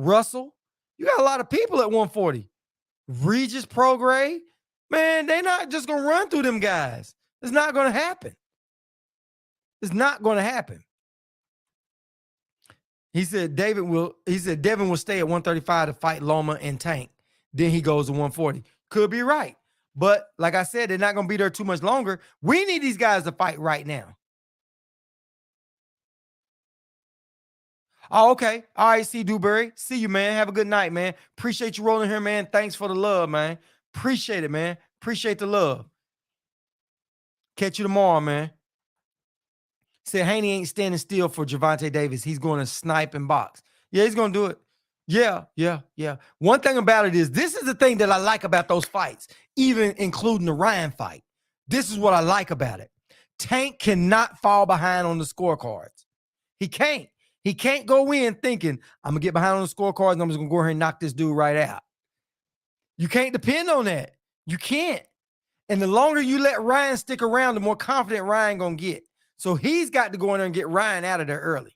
Russell, you got a lot of people at 140. Regis Prograis, man, they not just gonna run through them guys. It's not gonna happen. He said Devin will stay at 135 to fight Loma and Tank. Then he goes to 140. Could be right. But like I said, they're not going to be there too much longer. We need these guys to fight right now. Oh, okay. All right, C. Dewberry. See you, man. Have a good night, man. Appreciate you rolling here, man. Thanks for the love, man. Appreciate it, man. Appreciate the love. Catch you tomorrow, man. Said Haney ain't standing still for Gervonta Davis. He's going to snipe and box. Yeah, he's going to do it. Yeah. One thing about it is this is the thing that I like about those fights, even including the Ryan fight. This is what I like about it. Tank cannot fall behind on the scorecards. He can't. He can't go in thinking, I'm going to get behind on the scorecards and I'm just going to go ahead and knock this dude right out. You can't depend on that. You can't. And the longer you let Ryan stick around, the more confident Ryan going to get. So he's got to go in there and get Ryan out of there early.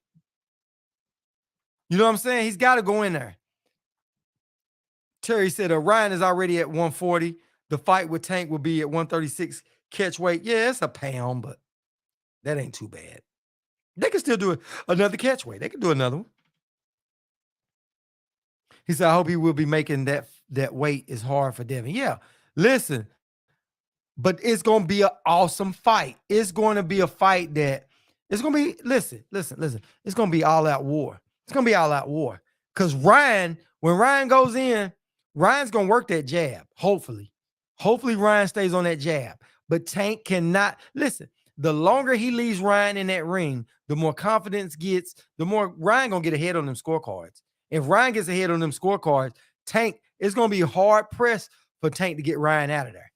You know what I'm saying? He's got to go in there. Terry said, Ryan is already at 140. The fight with Tank will be at 136 catch weight. Yeah, it's a pound, but that ain't too bad. They can still do another catch weight. They can do another one. He said, I hope he will be making that weight is hard for Devin. Yeah, listen. But it's going to be an awesome fight. It's going to be a fight that it's going to be, listen. It's going to be all out war. It's going to be all out war. Because when Ryan goes in, Ryan's going to work that jab, hopefully. Hopefully Ryan stays on that jab. But Tank cannot, listen, the longer he leaves Ryan in that ring, the more confidence gets, the more Ryan going to get ahead on them scorecards. If Ryan gets ahead on them scorecards, Tank, it's going to be hard pressed for Tank to get Ryan out of there.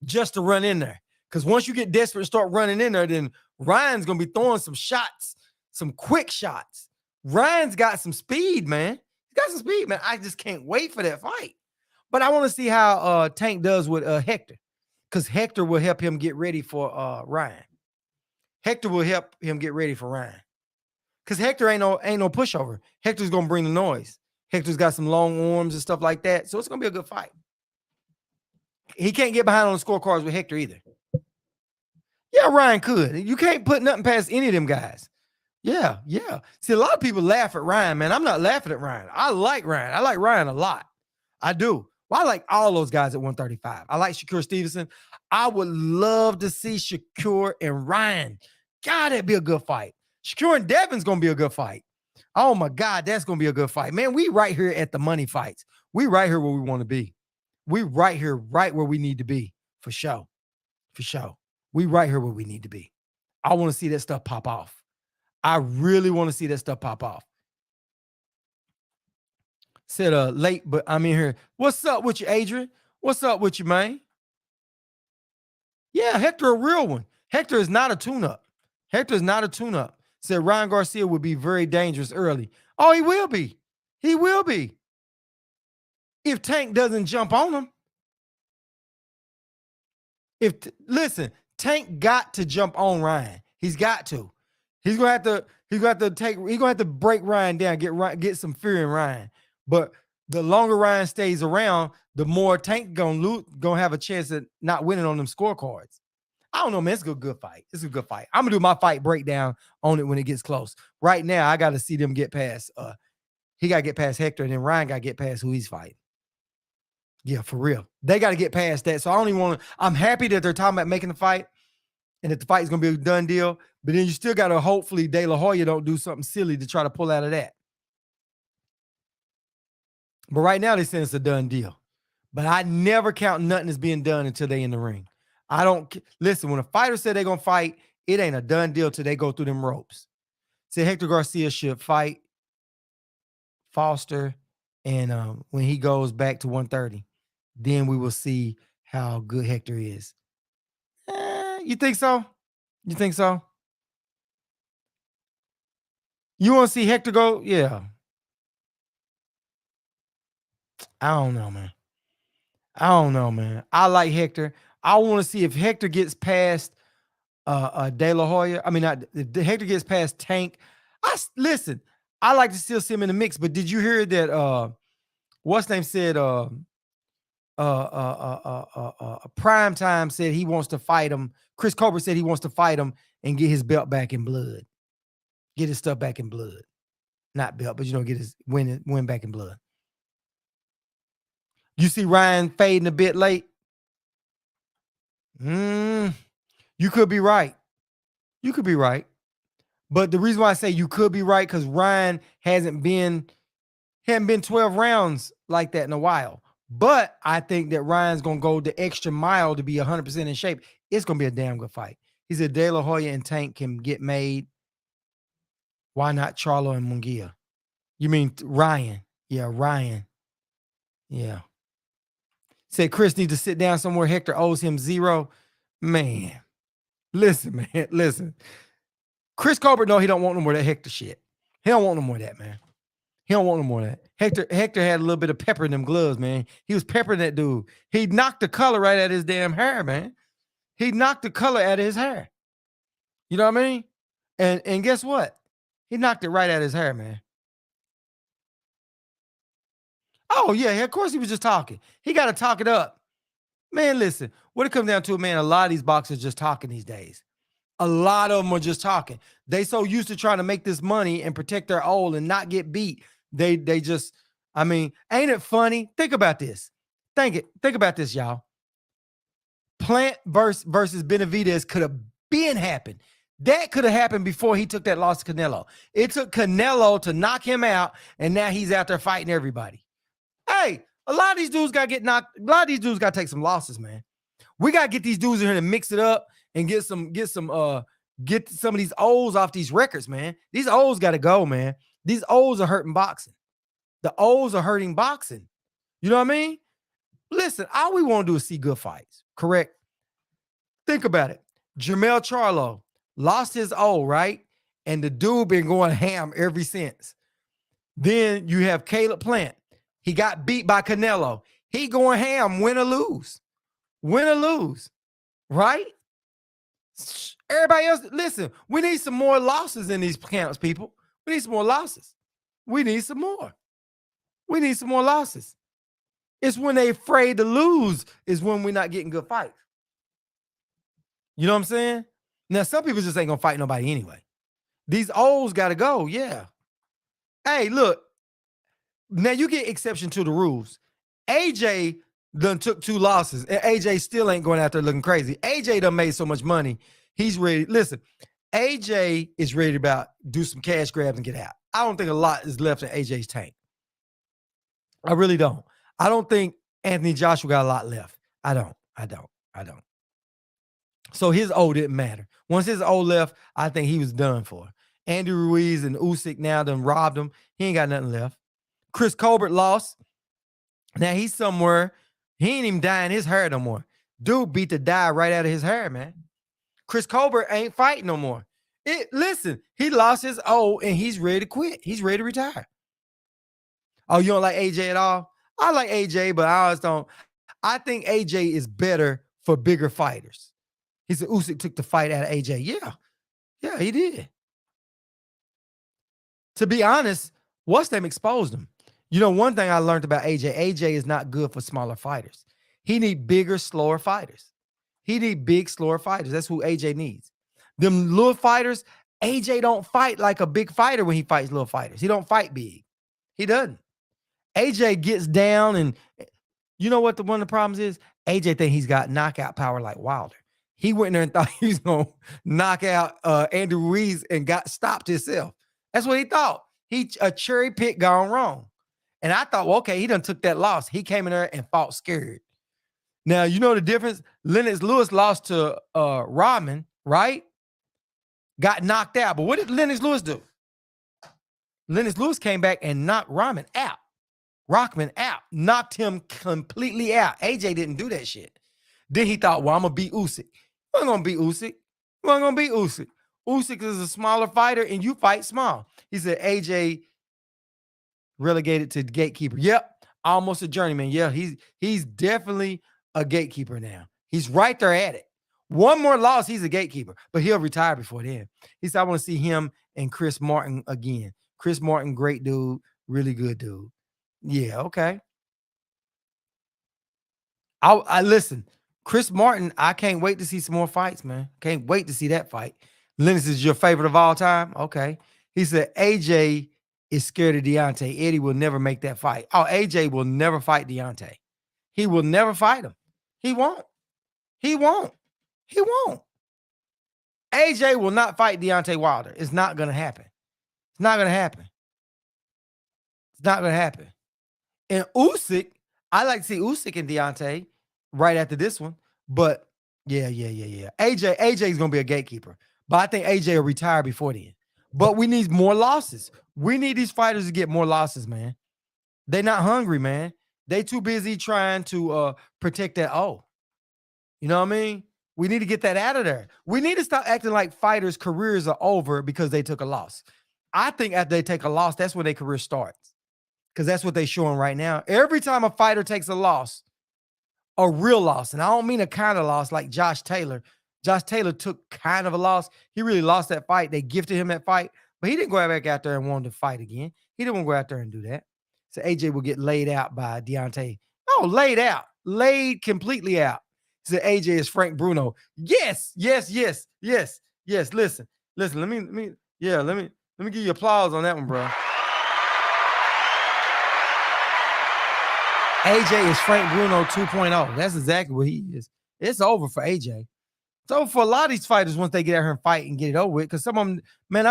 Just to run in there. Because once you get desperate and start running in there, then Ryan's going to be throwing some shots, some quick shots. Ryan's got some speed, man. He's got some speed, man. I just can't wait for that fight. But I want to see how Tank does with Hector. Because Hector will help him get ready for Ryan. Hector will help him get ready for Ryan. Because Hector ain't no pushover. Hector's going to bring the noise. Hector's got some long arms and stuff like that. So it's going to be a good fight. He can't get behind on the scorecards with Hector either. Yeah, Ryan could. You can't put nothing past any of them guys. Yeah. See, a lot of people laugh at Ryan, man. I'm not laughing at Ryan. I like Ryan. I like Ryan a lot. I do. Well, I like all those guys at 135. I like Shakur Stevenson. I would love to see Shakur and Ryan. God, that'd be a good fight. Shakur and Devin's going to be a good fight. Oh, my God, that's going to be a good fight. Man, we right here at the money fights. We right here where we want to be. We right here, right where we need to be, for sure. We right here where we need to be. I want to see that stuff pop off. I really want to see that stuff pop off. Said late, but I'm in here. What's up with you, Adrian? What's up with you, man? Yeah, Hector, a real one. Hector is not a tune-up. Hector is not a tune-up. Said Ryan Garcia would be very dangerous early. Oh, he will be. He will be. If Tank doesn't jump on him. Listen, Tank got to jump on Ryan. He's got to. He's gonna have to break Ryan down, get some fear in Ryan. But the longer Ryan stays around, the more Tank gonna have a chance at not winning on them scorecards. I don't know, man. It's a good fight. It's a good fight. I'm gonna do my fight breakdown on it when it gets close. Right now, I gotta see them get past he gotta get past Hector, and then Ryan gotta get past who he's fighting. Yeah, for real. They got to get past that. So I don't even want to. I'm happy that they're talking about making the fight and that the fight is going to be a done deal. But then you still got to hopefully De La Hoya don't do something silly to try to pull out of that. But right now, they say it's a done deal. But I never count nothing as being done until they in the ring. I don't listen. When a fighter said they're going to fight, it ain't a done deal till they go through them ropes. Say Hector Garcia should fight Foster, and when he goes back to 130. Then we will see how good Hector is. You think so? You think so? You want to see Hector go? Yeah. I don't know, man. I like Hector. I want to see if Hector gets past De La Hoya. I mean, if Hector gets past Tank. Listen, I like to still see him in the mix, but did you hear that what's name said Prime Time said he wants to fight him. Chris Colbert said he wants to fight him and get his belt back in blood. Get his stuff back in blood. Not belt, but get his win back in blood. You see Ryan fading a bit late? You could be right. You could be right. But the reason why I say you could be right, because Ryan hadn't been 12 rounds like that in a while. But I think that Ryan's going to go the extra mile to be 100% in shape. It's going to be a damn good fight. He said De La Hoya and Tank can get made. Why not Charlo and Munguia? You mean Ryan? Yeah, Ryan. Yeah. Said Chris needs to sit down somewhere. Hector owes him 0. Man. Listen, man. Listen. Chris Colbert, no, he don't want no more of that Hector shit. He don't want no more of that, man. He don't want no more of that. Hector had a little bit of pepper in them gloves, man. He was peppering that dude. He knocked the color right out of his damn hair, man. He knocked the color out of his hair. You know what I mean? And guess what? He knocked it right out of his hair, man. Oh, yeah, of course he was just talking. He got to talk it up. Man, listen, what it comes down to, man, a lot of these boxers just talking these days. A lot of them are just talking. They so used to trying to make this money and protect their old and not get beat. They just, I mean, ain't it funny? Think about this. Think about this, y'all. Plant versus Benavidez could have been happened. That could have happened before he took that loss to Canelo. It took Canelo to knock him out, and now he's out there fighting everybody. Hey, a lot of these dudes got to get knocked. A lot of these dudes got to take some losses, man. We got to get these dudes in here to mix it up and get some of these O's off these records, man. These O's got to go, man. These O's are hurting boxing. The O's are hurting boxing. You know what I mean? Listen, all we want to do is see good fights, correct? Think about it. Jermell Charlo lost his O, right? And the dude been going ham ever since. Then you have Caleb Plant. He got beat by Canelo. He going ham, win or lose. Win or lose, right? Everybody else, listen, we need some more losses in these camps, people. We need some more losses. We need some more. We need some more losses. It's when they're afraid to lose is when we're not getting good fights. You know what I'm saying? Now, some people just ain't going to fight nobody anyway. These O's got to go, yeah. Hey, look. Now, you get exception to the rules. AJ done took 2 losses, and AJ still ain't going out there looking crazy. AJ done made so much money. He's ready. Listen, AJ is ready to do some cash grabs and get out. I don't think a lot is left in AJ's tank. I really don't. I don't think Anthony Joshua got a lot left. I don't. So his O didn't matter. Once his O left, I think he was done for. Andy Ruiz and Usyk now done robbed him. He ain't got nothing left. Chris Colbert lost. Now he's somewhere. He ain't even dyeing his hair no more. Dude beat the dye right out of his hair, man. Chris Colbert ain't fighting no more. Listen, he lost his O and he's ready to quit. He's ready to retire. Oh, you don't like AJ at all? I like AJ, but I always don't. I think AJ is better for bigger fighters. He said Usyk took the fight out of AJ. Yeah, he did. To be honest, what's them exposed him? You know, one thing I learned about AJ is not good for smaller fighters. He need bigger, slower fighters. He need big, slower fighters. That's who AJ needs. Them little fighters, AJ don't fight like a big fighter when he fights little fighters. He don't fight big. He doesn't. AJ gets down, and you know what one of the problems is? AJ think he's got knockout power like Wilder. He went in there and thought he was going to knock out Andy Ruiz and got stopped himself. That's what he thought. He a cherry pick gone wrong. And I thought, well, okay, he done took that loss. He came in there and fought scared. Now, you know the difference? Lennox Lewis lost to Rodman, right? Got knocked out. But what did Lennox Lewis do? Lennox Lewis came back and knocked Rodman out. Rockman out. Knocked him completely out. AJ didn't do that shit. Then he thought, well, I'm going to beat Usyk. You ain't going to beat Usyk. You ain't going to beat Usyk. Usyk is a smaller fighter, and you fight small. He said, AJ relegated to the gatekeeper. Yep, almost a journeyman. Yeah, he's definitely a gatekeeper now. He's right there at it. One more loss, he's a gatekeeper, but he'll retire before then. He said, I want to see him and Chris Martin again. Chris Martin, great dude, really good dude. Yeah, okay. I listen. Chris Martin, I can't wait to see some more fights, man. Can't wait to see that fight. Lennox is your favorite of all time? Okay. He said AJ is scared of Deontay. Eddie will never make that fight. Oh, AJ will never fight Deontay. He will never fight him. He won't. He won't. He won't. AJ will not fight Deontay Wilder. It's not going to happen. It's not going to happen. It's not going to happen. And Usyk, I like to see Usyk and Deontay right after this one. But yeah. AJ is going to be a gatekeeper. But I think AJ will retire before then. But we need more losses. We need these fighters to get more losses, man. They're not hungry, man. They too busy trying to protect that O. You know what I mean? We need to get that out of there. We need to stop acting like fighters' careers are over because they took a loss. I think after they take a loss, that's when their career starts. Because that's what they're showing right now. Every time a fighter takes a loss, a real loss, and I don't mean a kind of loss like Josh Taylor. Josh Taylor took kind of a loss. He really lost that fight. They gifted him that fight, but he didn't go back out there and want to fight again. He didn't want to go out there and do that. So AJ will get laid out by Deontay. Oh, laid out. Laid completely out. He said AJ is Frank Bruno. Yes. Listen. Let me give you applause on that one, bro. AJ is Frank Bruno 2.0. That's exactly what he is. It's over for AJ. So for a lot of these fighters, once they get out here and fight and get it over with, because some of them, man,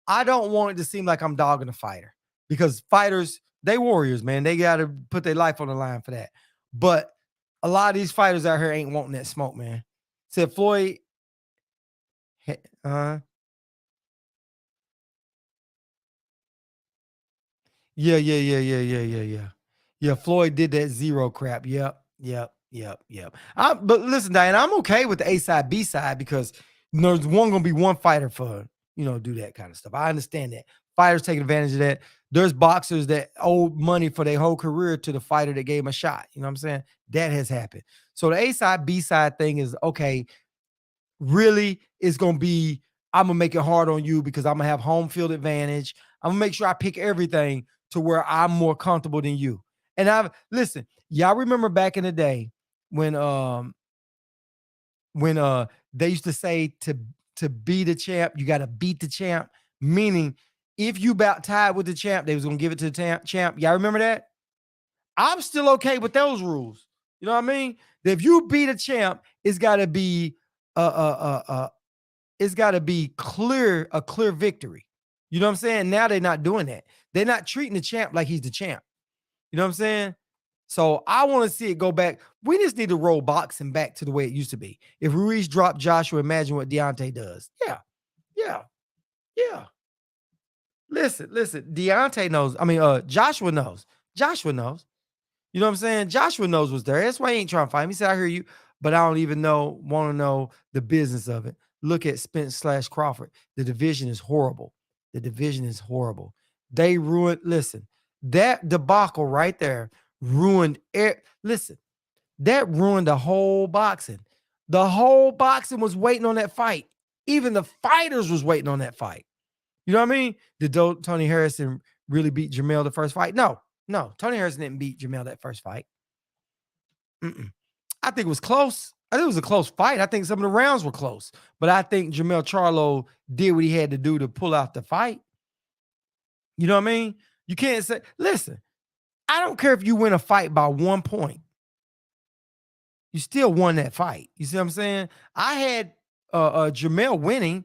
I don't want it to seem like I'm dogging a fighter, because fighters, they warriors, man. They got to put their life on the line for that. But a lot of these fighters out here ain't wanting that smoke, man. Said Floyd, Yeah. Yeah, Floyd did that zero crap. Yep. But listen, Diane, I'm okay with the A side, B side, because there's gonna be one fighter for, do that kind of stuff. I understand that. Fighters taking advantage of that. There's boxers that owe money for their whole career to the fighter that gave them a shot. You know what I'm saying? That has happened. So the A side, B side thing is okay. Really, it's gonna be, I'm gonna make it hard on you because I'm gonna have home field advantage. I'm gonna make sure I pick everything to where I'm more comfortable than you. And listen, y'all remember back in the day when they used to say to be the champ, you got to beat the champ, meaning if you about tied with the champ, they was gonna give it to the champ. Y'all remember that? I'm still okay with those rules. You know what I mean? That if you beat a champ, it's got to be it's got to be a clear victory. You know what I'm saying? Now they're not doing that. They're not treating the champ like he's the champ. You know what I'm saying? So I want to see it go back. We just need to roll boxing back to the way it used to be. If Ruiz dropped Joshua, imagine what Deontay does. Yeah, yeah, yeah. Listen. Deontay knows. I mean, Joshua knows. Joshua knows. You know what I'm saying? Joshua knows what's there. That's why he ain't trying to fight me. He said, I hear you, but I don't even want to know the business of it. Look at Spence / Crawford. The division is horrible. The division is horrible. They ruined, listen, that debacle right there ruined it. Listen, that ruined the whole boxing. The whole boxing was waiting on that fight. Even the fighters was waiting on that fight. You know what I mean? Did Tony Harrison really beat Jamel the first fight? No. Tony Harrison didn't beat Jamel that first fight. I think it was close. I think it was a close fight. I think some of the rounds were close. But I think Jamel Charlo did what he had to do to pull out the fight. You know what I mean? You can't say, listen, I don't care if you win a fight by 1 point. You still won that fight. You see what I'm saying? I had Jamel winning,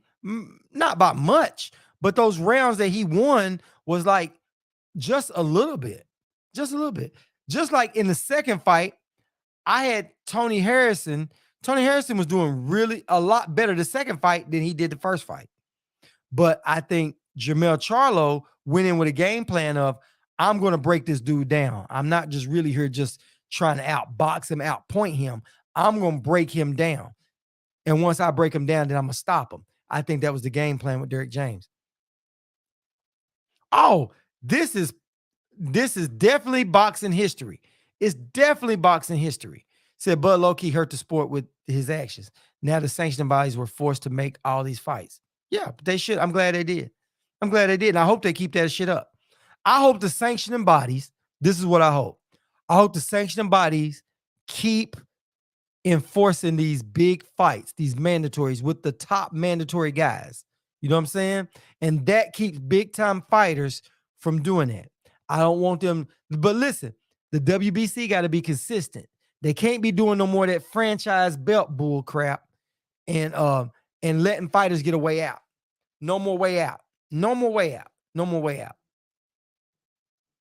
not by much, but those rounds that he won was like just a little bit. Just a little bit. Just like in the second fight, I had Tony Harrison. Tony Harrison was doing really a lot better the second fight than he did the first fight. But I think Jamel Charlo went in with a game plan of, I'm going to break this dude down. I'm not just really here just trying to outbox him, outpoint him. I'm going to break him down. And once I break him down, then I'm going to stop him. I think that was the game plan with Derrick James. Oh, this is definitely boxing history. It's definitely boxing history. Said Bud Low-key hurt the sport with his actions. Now the sanctioning bodies were forced to make all these fights. Yeah, but they should. I'm glad they did. And I hope they keep that shit up. I hope the sanctioning bodies, this is what I hope. I hope the sanctioning bodies keep enforcing these big fights, these mandatories with the top mandatory guys. You know what I'm saying? And that keeps big time fighters from doing that. I don't want them, but listen, the WBC got to be consistent. They can't be doing no more of that franchise belt bull crap and letting fighters get a way out. No more way out. No more way out. No more way out.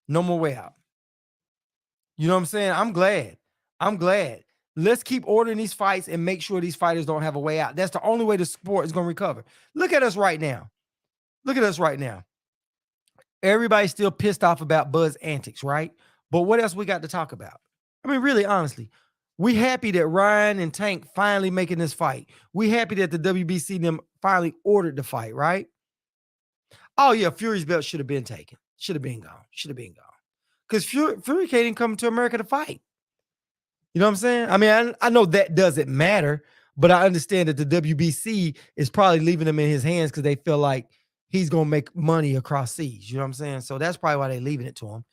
No more way out. You know what I'm saying? I'm glad. Let's keep ordering these fights and make sure these fighters don't have a way out. That's the only way the sport is going to recover. Look at us right now. Everybody's still pissed off about Bud's antics, right? But what else we got to talk about? I mean, really, honestly, we happy that Ryan and Tank finally making this fight. We happy that the WBC them finally ordered the fight, right? Oh, yeah, Fury's belt should have been taken. Should have been gone. Because Fury can't even come to America to fight. You know what I'm saying? I mean, I know that doesn't matter, but I understand that the WBC is probably leaving him in his hands because they feel like he's going to make money across seas. You know what I'm saying? So that's probably why they're leaving it to him.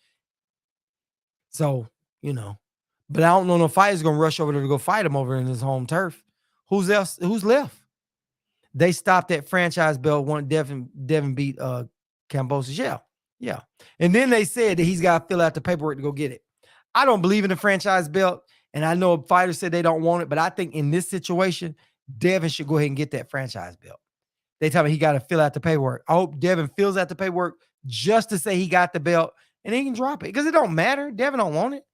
So, but I don't know no fighter's going to rush over there to go fight him over in his home turf. Who's left? They stopped that franchise belt when Devin beat Kambosos. Yeah. And then they said that he's got to fill out the paperwork to go get it. I don't believe in the franchise belt. And I know fighters said they don't want it, but I think in this situation, Devin should go ahead and get that franchise belt. They tell me he got to fill out the paperwork. I hope Devin fills out the paperwork just to say he got the belt and he can drop it because it don't matter. Devin don't want it.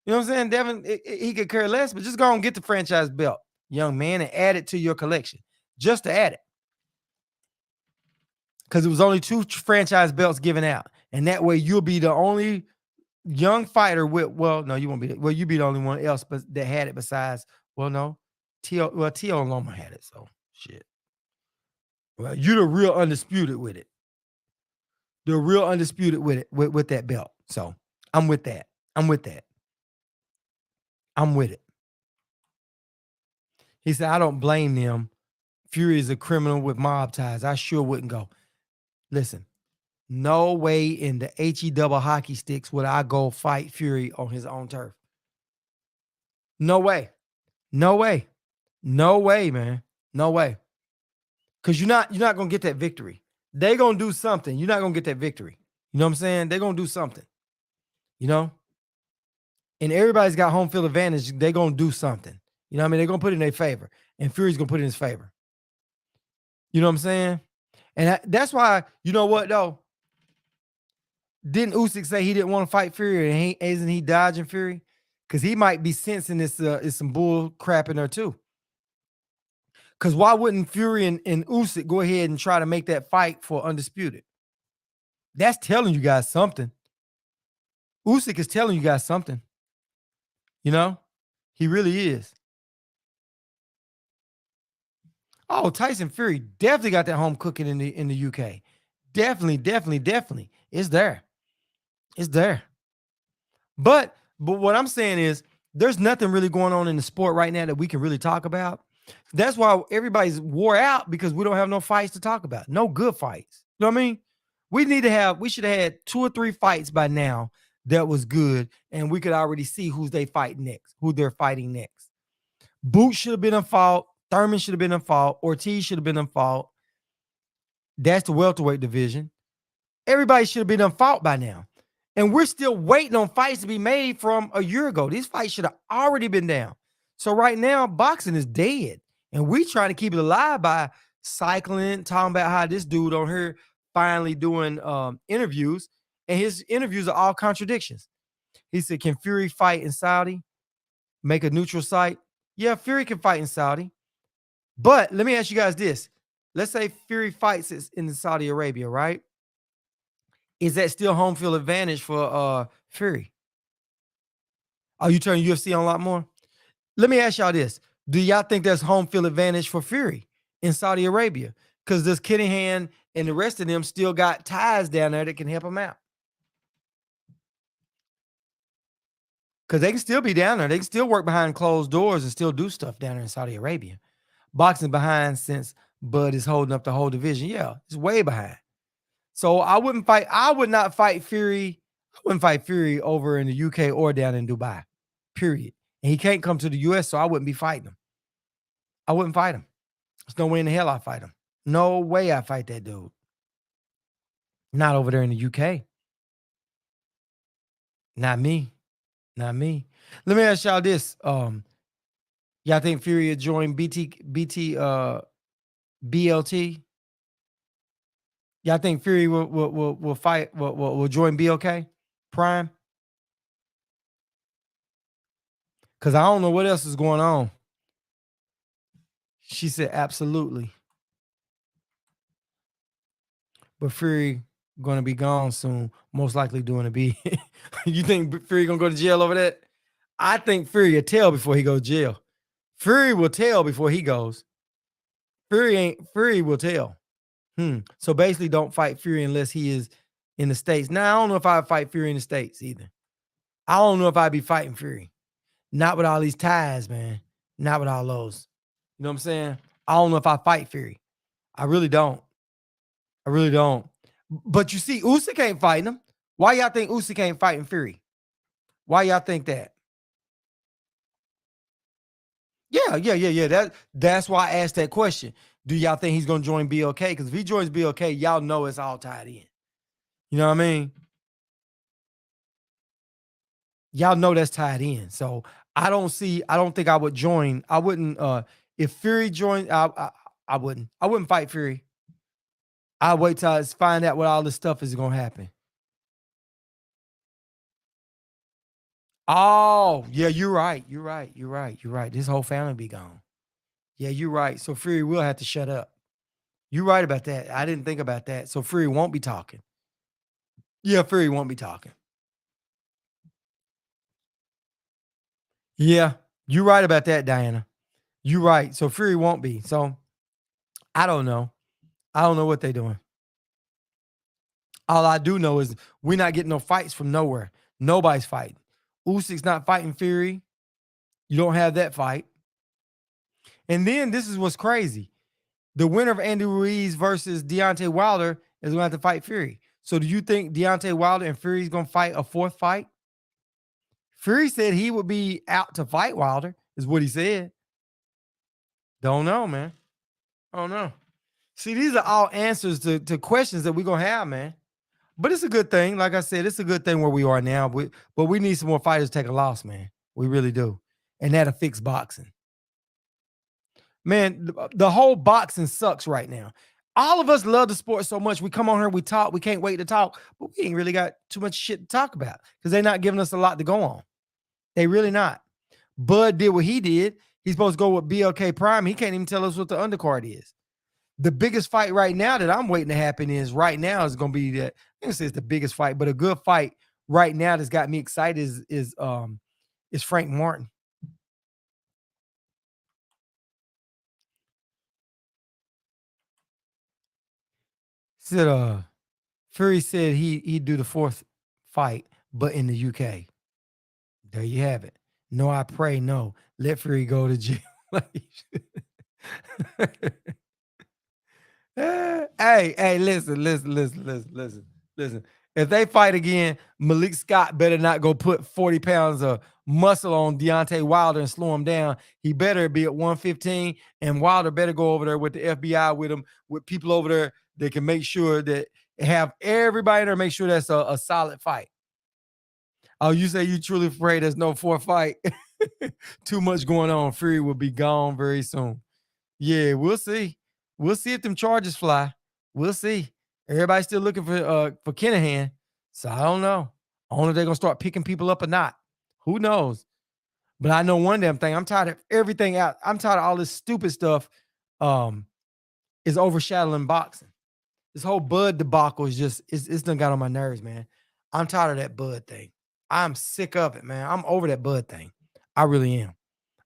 You know what I'm saying? Devin, he could care less, but just go and get the franchise belt, young man, and add it to your collection just to add it. Because it was only 2 franchise belts given out. And that way you'll be the only young fighter with, well, no, you won't be. Well, you be the only one else but that had it besides, well, no, T.O. Loma had it. So shit. Well, you're the real undisputed with it. The real undisputed with it, with that belt. So I'm with that. I'm with it. He said, I don't blame them. Fury is a criminal with mob ties. I sure wouldn't go. Listen, no way in the HE double hockey sticks would I go fight Fury on his own turf. No way. No way, man. No way. Because you're not going to get that victory. They're going to do something. You're not going to get that victory. You know what I'm saying? They're going to do something. And everybody's got home field advantage. They're going to do something. You know what I mean? They're going to put it in their favor. And Fury's going to put it in his favor. You know what I'm saying? And that's why, you know what, though? Didn't Usyk say he didn't want to fight Fury, and isn't he dodging Fury? Because he might be sensing this is some bull crap in there too. Because why wouldn't Fury and Usyk go ahead and try to make that fight for undisputed? That's telling you guys something. Usyk is telling you guys something. You know, he really is. Oh, Tyson Fury definitely got that home cooking in the UK. Definitely. It's there. It's there. But what I'm saying is there's nothing really going on in the sport right now that we can really talk about. That's why everybody's wore out, because we don't have no fights to talk about. No good fights. You know what I mean? We should have had 2 or 3 fights by now that was good, and we could already see who they're fighting next. Boots should have been in fault. Thurman should have been in fault. Ortiz should have been in fault. That's the welterweight division. Everybody should have been in fault by now. And we're still waiting on fights to be made from a year ago. These fights should have already been down. So right now, boxing is dead. And we trying to keep it alive by cycling, talking about how this dude on here finally doing interviews. And his interviews are all contradictions. He said, can Fury fight in Saudi? Make a neutral site? Yeah, Fury can fight in Saudi. But let me ask you guys this. Let's say Fury fights in Saudi Arabia, right? Is that still home field advantage for Fury? Are you turning UFC on a lot more? Let me ask y'all this. Do y'all think there's home field advantage for Fury in Saudi Arabia? Because does Kinahan and the rest of them still got ties down there that can help them out? Because they can still be down there. They can still work behind closed doors and still do stuff down there in Saudi Arabia. Boxing behind since Bud is holding up the whole division. Yeah, it's way behind. So I would not fight Fury. I wouldn't fight Fury over in the UK or down in Dubai, period. And he can't come to the US, so I wouldn't be fighting him. I wouldn't fight him. There's no way in the hell I fight him. No way I fight that dude. Not over there in the UK. Not me. Not me. Let me ask y'all this. Y'all think Fury would join BLT? Y'all think Fury will fight, will join BLK Prime? Because I don't know what else is going on. She said absolutely. But Fury going to be gone soon, most likely doing a B. You think Fury going to go to jail over that? I think Fury will tell before he goes to jail. Fury will tell before he goes. Fury will tell. So basically don't fight Fury unless he is in the States. Now, I don't know if I'd fight Fury in the States either. I don't know if I'd be fighting Fury. Not with all these ties, man. Not with all those. You know what I'm saying? I don't know if I fight Fury. I really don't. But you see, Usyk ain't fighting him. Why y'all think Usyk ain't fighting Fury? Why y'all think that? Yeah. That's why I asked that question. Do y'all think he's going to join BLK? Because if he joins BLK, y'all know it's all tied in. You know what I mean? Y'all know that's tied in. So I don't think I would join. I wouldn't. If Fury joined, I wouldn't. I wouldn't fight Fury. I'll wait till I find out what all this stuff is going to happen. Oh, yeah, you're right. This whole family be gone. Yeah, you're right. So Fury will have to shut up. You're right about that. I didn't think about that. So Fury won't be talking. Yeah, Fury won't be talking. Yeah, you're right about that, Diana. You're right. So Fury won't be. So I don't know. I don't know what they're doing. All I do know is we're not getting no fights from nowhere. Nobody's fighting. Usyk's not fighting Fury. You don't have that fight. And then this is what's crazy. The winner of Andy Ruiz versus Deontay Wilder is going to have to fight Fury. So do you think Deontay Wilder and Fury is going to fight a fourth fight? Fury said he would be out to fight Wilder, is what he said. Don't know, man. I don't know. See, these are all answers to questions that we're going to have, man. But it's a good thing. Like I said, it's a good thing where we are now. But we need some more fighters to take a loss, man. We really do. And that'll fix boxing. Man, the whole boxing sucks right now. All of us love the sport so much. We come on here, we talk, we can't wait to talk, but we ain't really got too much shit to talk about because they're not giving us a lot to go on. They really not. Bud did what he did. He's supposed to go with BLK Prime. He can't even tell us what the undercard is. The biggest fight right now that I'm waiting to happen is right now is going to be that. I think it's the biggest fight, but a good fight right now that's got me excited is Frank Martin. Said Fury said he'd do the fourth fight, but in the UK. There you have it. No, I pray no. Let Fury go to jail. Hey, listen. If they fight again, Malik Scott better not go put 40 pounds of muscle on Deontay Wilder and slow him down. He better be at 115, and Wilder better go over there with the FBI with him, with people over there that can make sure that have everybody there, make sure that's a solid fight. Oh, you say you truly afraid there's no fourth fight? Too much going on. Fury will be gone very soon. Yeah, we'll see. We'll see if them charges fly. We'll see. Everybody's still looking for Kinahan. So I don't know. I don't know if they're gonna start picking people up or not. Who knows? But I know one damn thing. I'm tired of everything out. I'm tired of all this stupid stuff is overshadowing boxing. This whole Bud debacle is just it's done got on my nerves, man. I'm tired of that Bud thing. I'm sick of it, man. I'm over that Bud thing. I really am.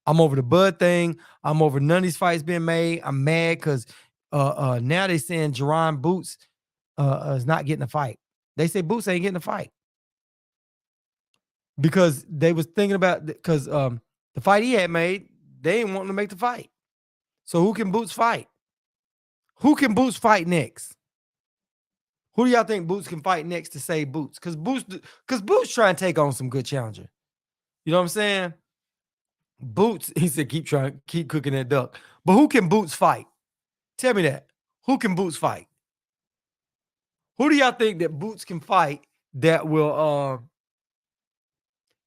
I'm over the Bud thing. I'm over none of these fights being made. I'm mad because now they saying Jerron Boots is not getting a fight. They say Boots ain't getting a fight because they was thinking about because the fight he had made, they ain't wanting to make the fight. So who can Boots fight? Who can Boots fight next? Who do y'all think Boots can fight next to save Boots? Because Boots trying to take on some good challenger. You know what I'm saying? Boots, he said, keep cooking that duck. But who can Boots fight? Tell me that. Who can Boots fight? Who do y'all think that Boots can fight that will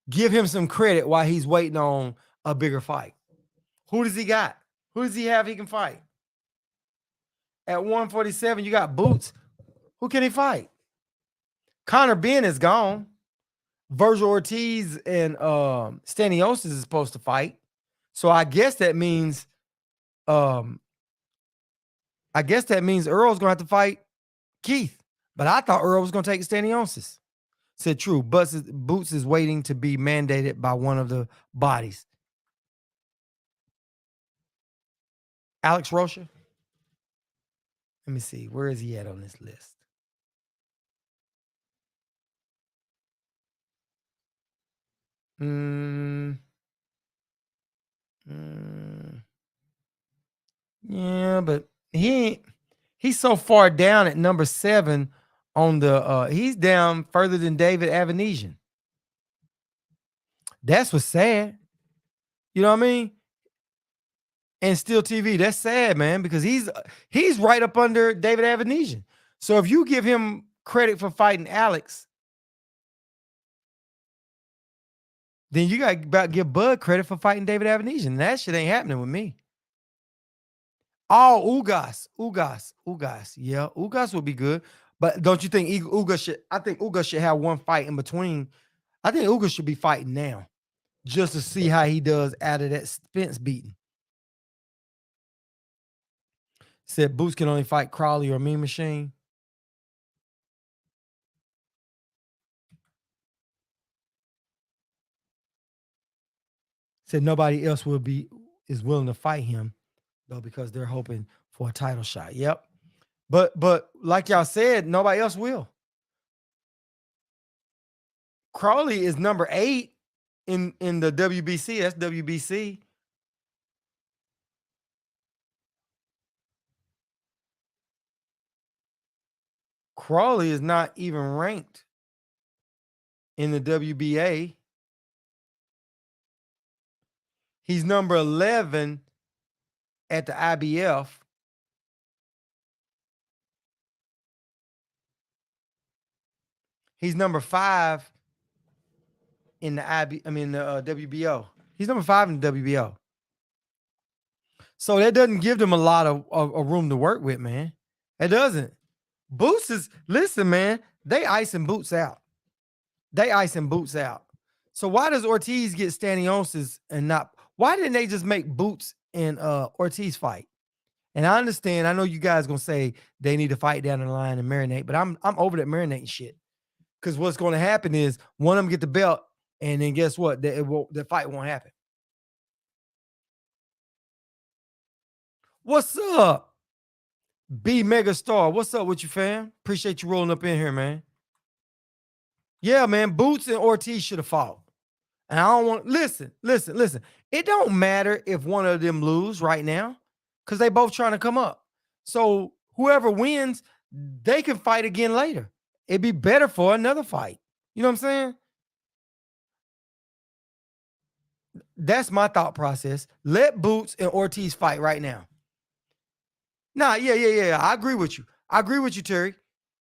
give him some credit while he's waiting on a bigger fight? Who does he got? Who does he have he can fight? At 147, you got Boots. Who can he fight? Conor Ben is gone. Virgil Ortiz and Stanionis is supposed to fight. So I guess that means Earl's gonna have to fight Keith. But I thought Earl was gonna take Stanionis. Said true. Boots is waiting to be mandated by one of the bodies. Alex Rocha. Let me see. Where is he at on this list? Yeah, but he's so far down at number 7 on the he's down further than David Avanesian. That's what's sad. You know what I mean? And Still TV, that's sad, man, because he's right up under David Avanesian. So if you give him credit for fighting Alex, then you got about to give Bud credit for fighting David Avanesian. That shit ain't happening with me. Oh, Ugas. Yeah, Ugas would be good. But don't you think Ugas should? I think Ugas should have one fight in between. I think Ugas should be fighting now just to see how he does out of that Spence beating. Said Boots can only fight Crowley or Mean Machine. Said nobody else is willing to fight him though because they're hoping for a title shot. Yep. But like y'all said, nobody else will. Crowley is number 8 in the WBC. That's WBC. Crowley is not even ranked in the WBA. He's number 11 at the IBF. He's number 5 in the WBO. He's number 5 in the WBO. So that doesn't give them a lot of room to work with, man. It doesn't. Boots is, listen, man, they icing Boots out. They icing Boots out. So why does Ortiz get Stanionis and not? Why didn't they just make Boots and Ortiz fight? And I understand. I know you guys gonna say they need to fight down the line and marinate, but I'm over that marinating shit. Because what's going to happen is one of them get the belt, and then guess what? The fight won't happen. What's up, B Megastar? What's up with you, fam? Appreciate you rolling up in here, man. Yeah, man. Boots and Ortiz should have fought. And I don't want listen. It don't matter if one of them lose right now, because they both trying to come up. So whoever wins, they can fight again later. It'd be better for another fight. You know what I'm saying? That's my thought process. Let Boots and Ortiz fight right now. Nah, yeah. I agree with you, Terry.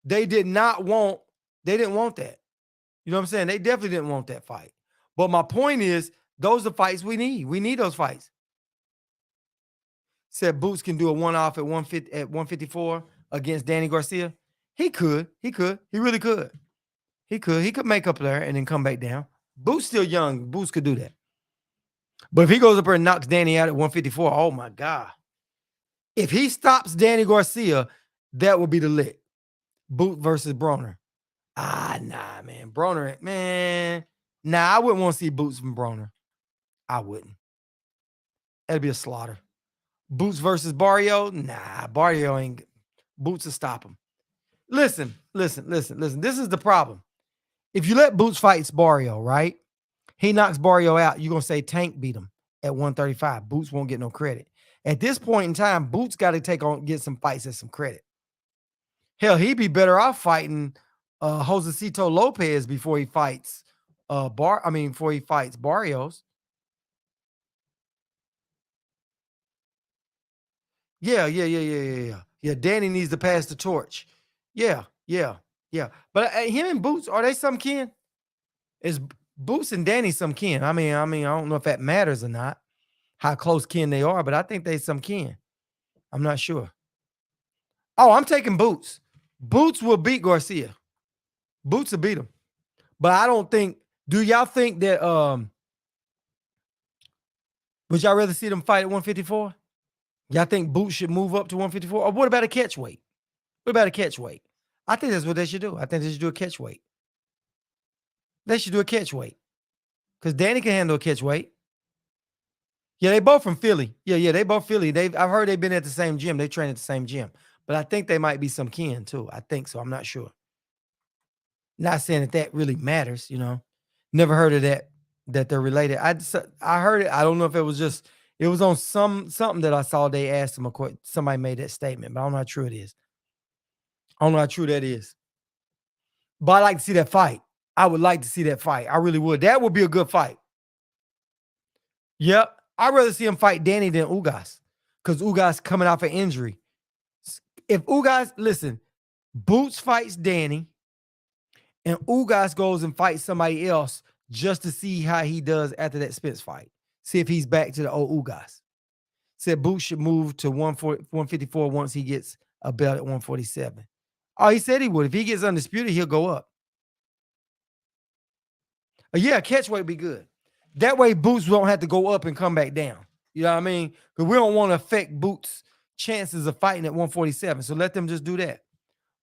They didn't want that. You know what I'm saying? They definitely didn't want that fight. But my point is, those are the fights we need. We need those fights. Said Boots can do a one-off at 154 against Danny Garcia. He could. He really could. He could make up there and then come back down. Boots still young. Boots could do that. But if he goes up there and knocks Danny out at 154, oh my God. If he stops Danny Garcia, that would be the lick. Boot versus Broner. Nah, man. Broner, man. Nah, I wouldn't want to see Boots from Broner. I wouldn't. That'd be a slaughter. Boots versus Barrio? Nah, Barrio ain't. Boots will stop him. Listen. This is the problem. If you let Boots fight Barrio, right? He knocks Barrio out. You're going to say Tank beat him at 135. Boots won't get no credit. At this point in time, Boots got to get some fights and some credit. Hell, he'd be better off fighting Josecito Lopez before he fights before he fights Barrios. Yeah. Danny needs to pass the torch. Yeah. But him and Boots, are they some kin? Is Boots and Danny some kin? I mean, I don't know if that matters or not, how close kin they are, but I think they some kin. I'm not sure. Oh, I'm taking Boots. Boots will beat Garcia. Boots will beat him. But I don't think, do y'all think that would y'all rather see them fight at 154? Y'all think Boots should move up to 154? Or what about a catch weight? I think that's what they should do. I think they should do a catch weight. Because Danny can handle a catch weight. Yeah, they both from Philly. Yeah, they both Philly. I've heard they've been at the same gym. They train at the same gym. But I think they might be some kin too. I think so. I'm not sure. Not saying that really matters, you know. Never heard of that they're related. I heard it. I don't know if it was on something that I saw. They asked him a question. Somebody made that statement, but I don't know how true it is. I don't know how true that is. But I like to see that fight. I would like to see that fight. I really would. That would be a good fight. Yep. I'd rather see him fight Danny than Ugas, because Ugas coming off an injury. If Ugas, listen, Boots fights Danny and Ugas goes and fights somebody else just to see how he does after that Spence fight. See if he's back to the old Ugas. Said Boots should move to 154 once he gets a belt at 147. Oh, he said he would. If he gets undisputed, he'll go up. Yeah, catch weight be good. That way Boots won't have to go up and come back down. You know what I mean? Because we don't want to affect Boots' chances of fighting at 147. So let them just do that.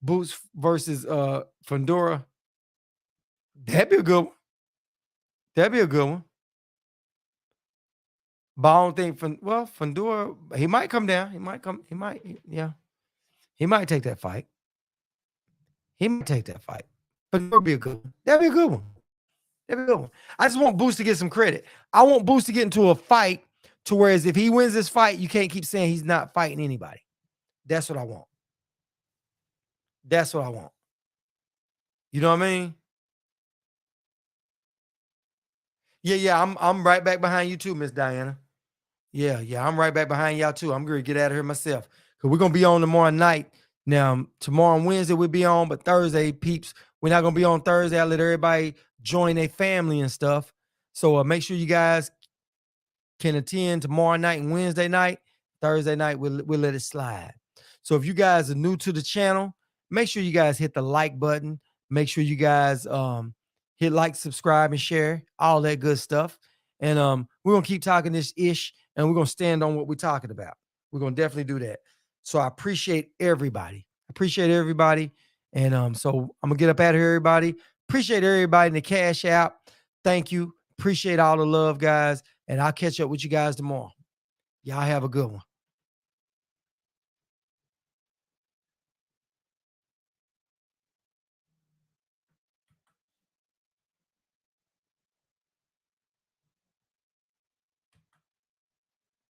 Boots versus Fundora. That'd be a good one. But I don't think Fundora, he might come down. He might take that fight. Fundora would be a good one. That'd be a good one. I just want Boots to get some credit. I want Boots to get into a fight to whereas if he wins this fight, you can't keep saying he's not fighting anybody. That's what I want. You know what I mean? Yeah. I'm right back behind you too, Miss Diana. Yeah. I'm right back behind y'all too. I'm gonna get out of here myself because we're gonna be on tomorrow night. Now, tomorrow and Wednesday we'll be on, but Thursday, peeps, we're not gonna be on Thursday. I let everybody join their family and stuff. So make sure you guys can attend tomorrow night and Wednesday night. Thursday night we'll let it slide. So if you guys are new to the channel, make sure you guys hit the like button. Make sure you guys hit like, subscribe, and share, all that good stuff. And we're gonna keep talking this ish, and we're gonna stand on what we're talking about. We're gonna definitely do that. So I appreciate everybody. And so I'm gonna get up out of here, everybody. Appreciate everybody in the Cash App. Thank you. Appreciate all the love, guys. And I'll catch up with you guys tomorrow. Y'all have a good one.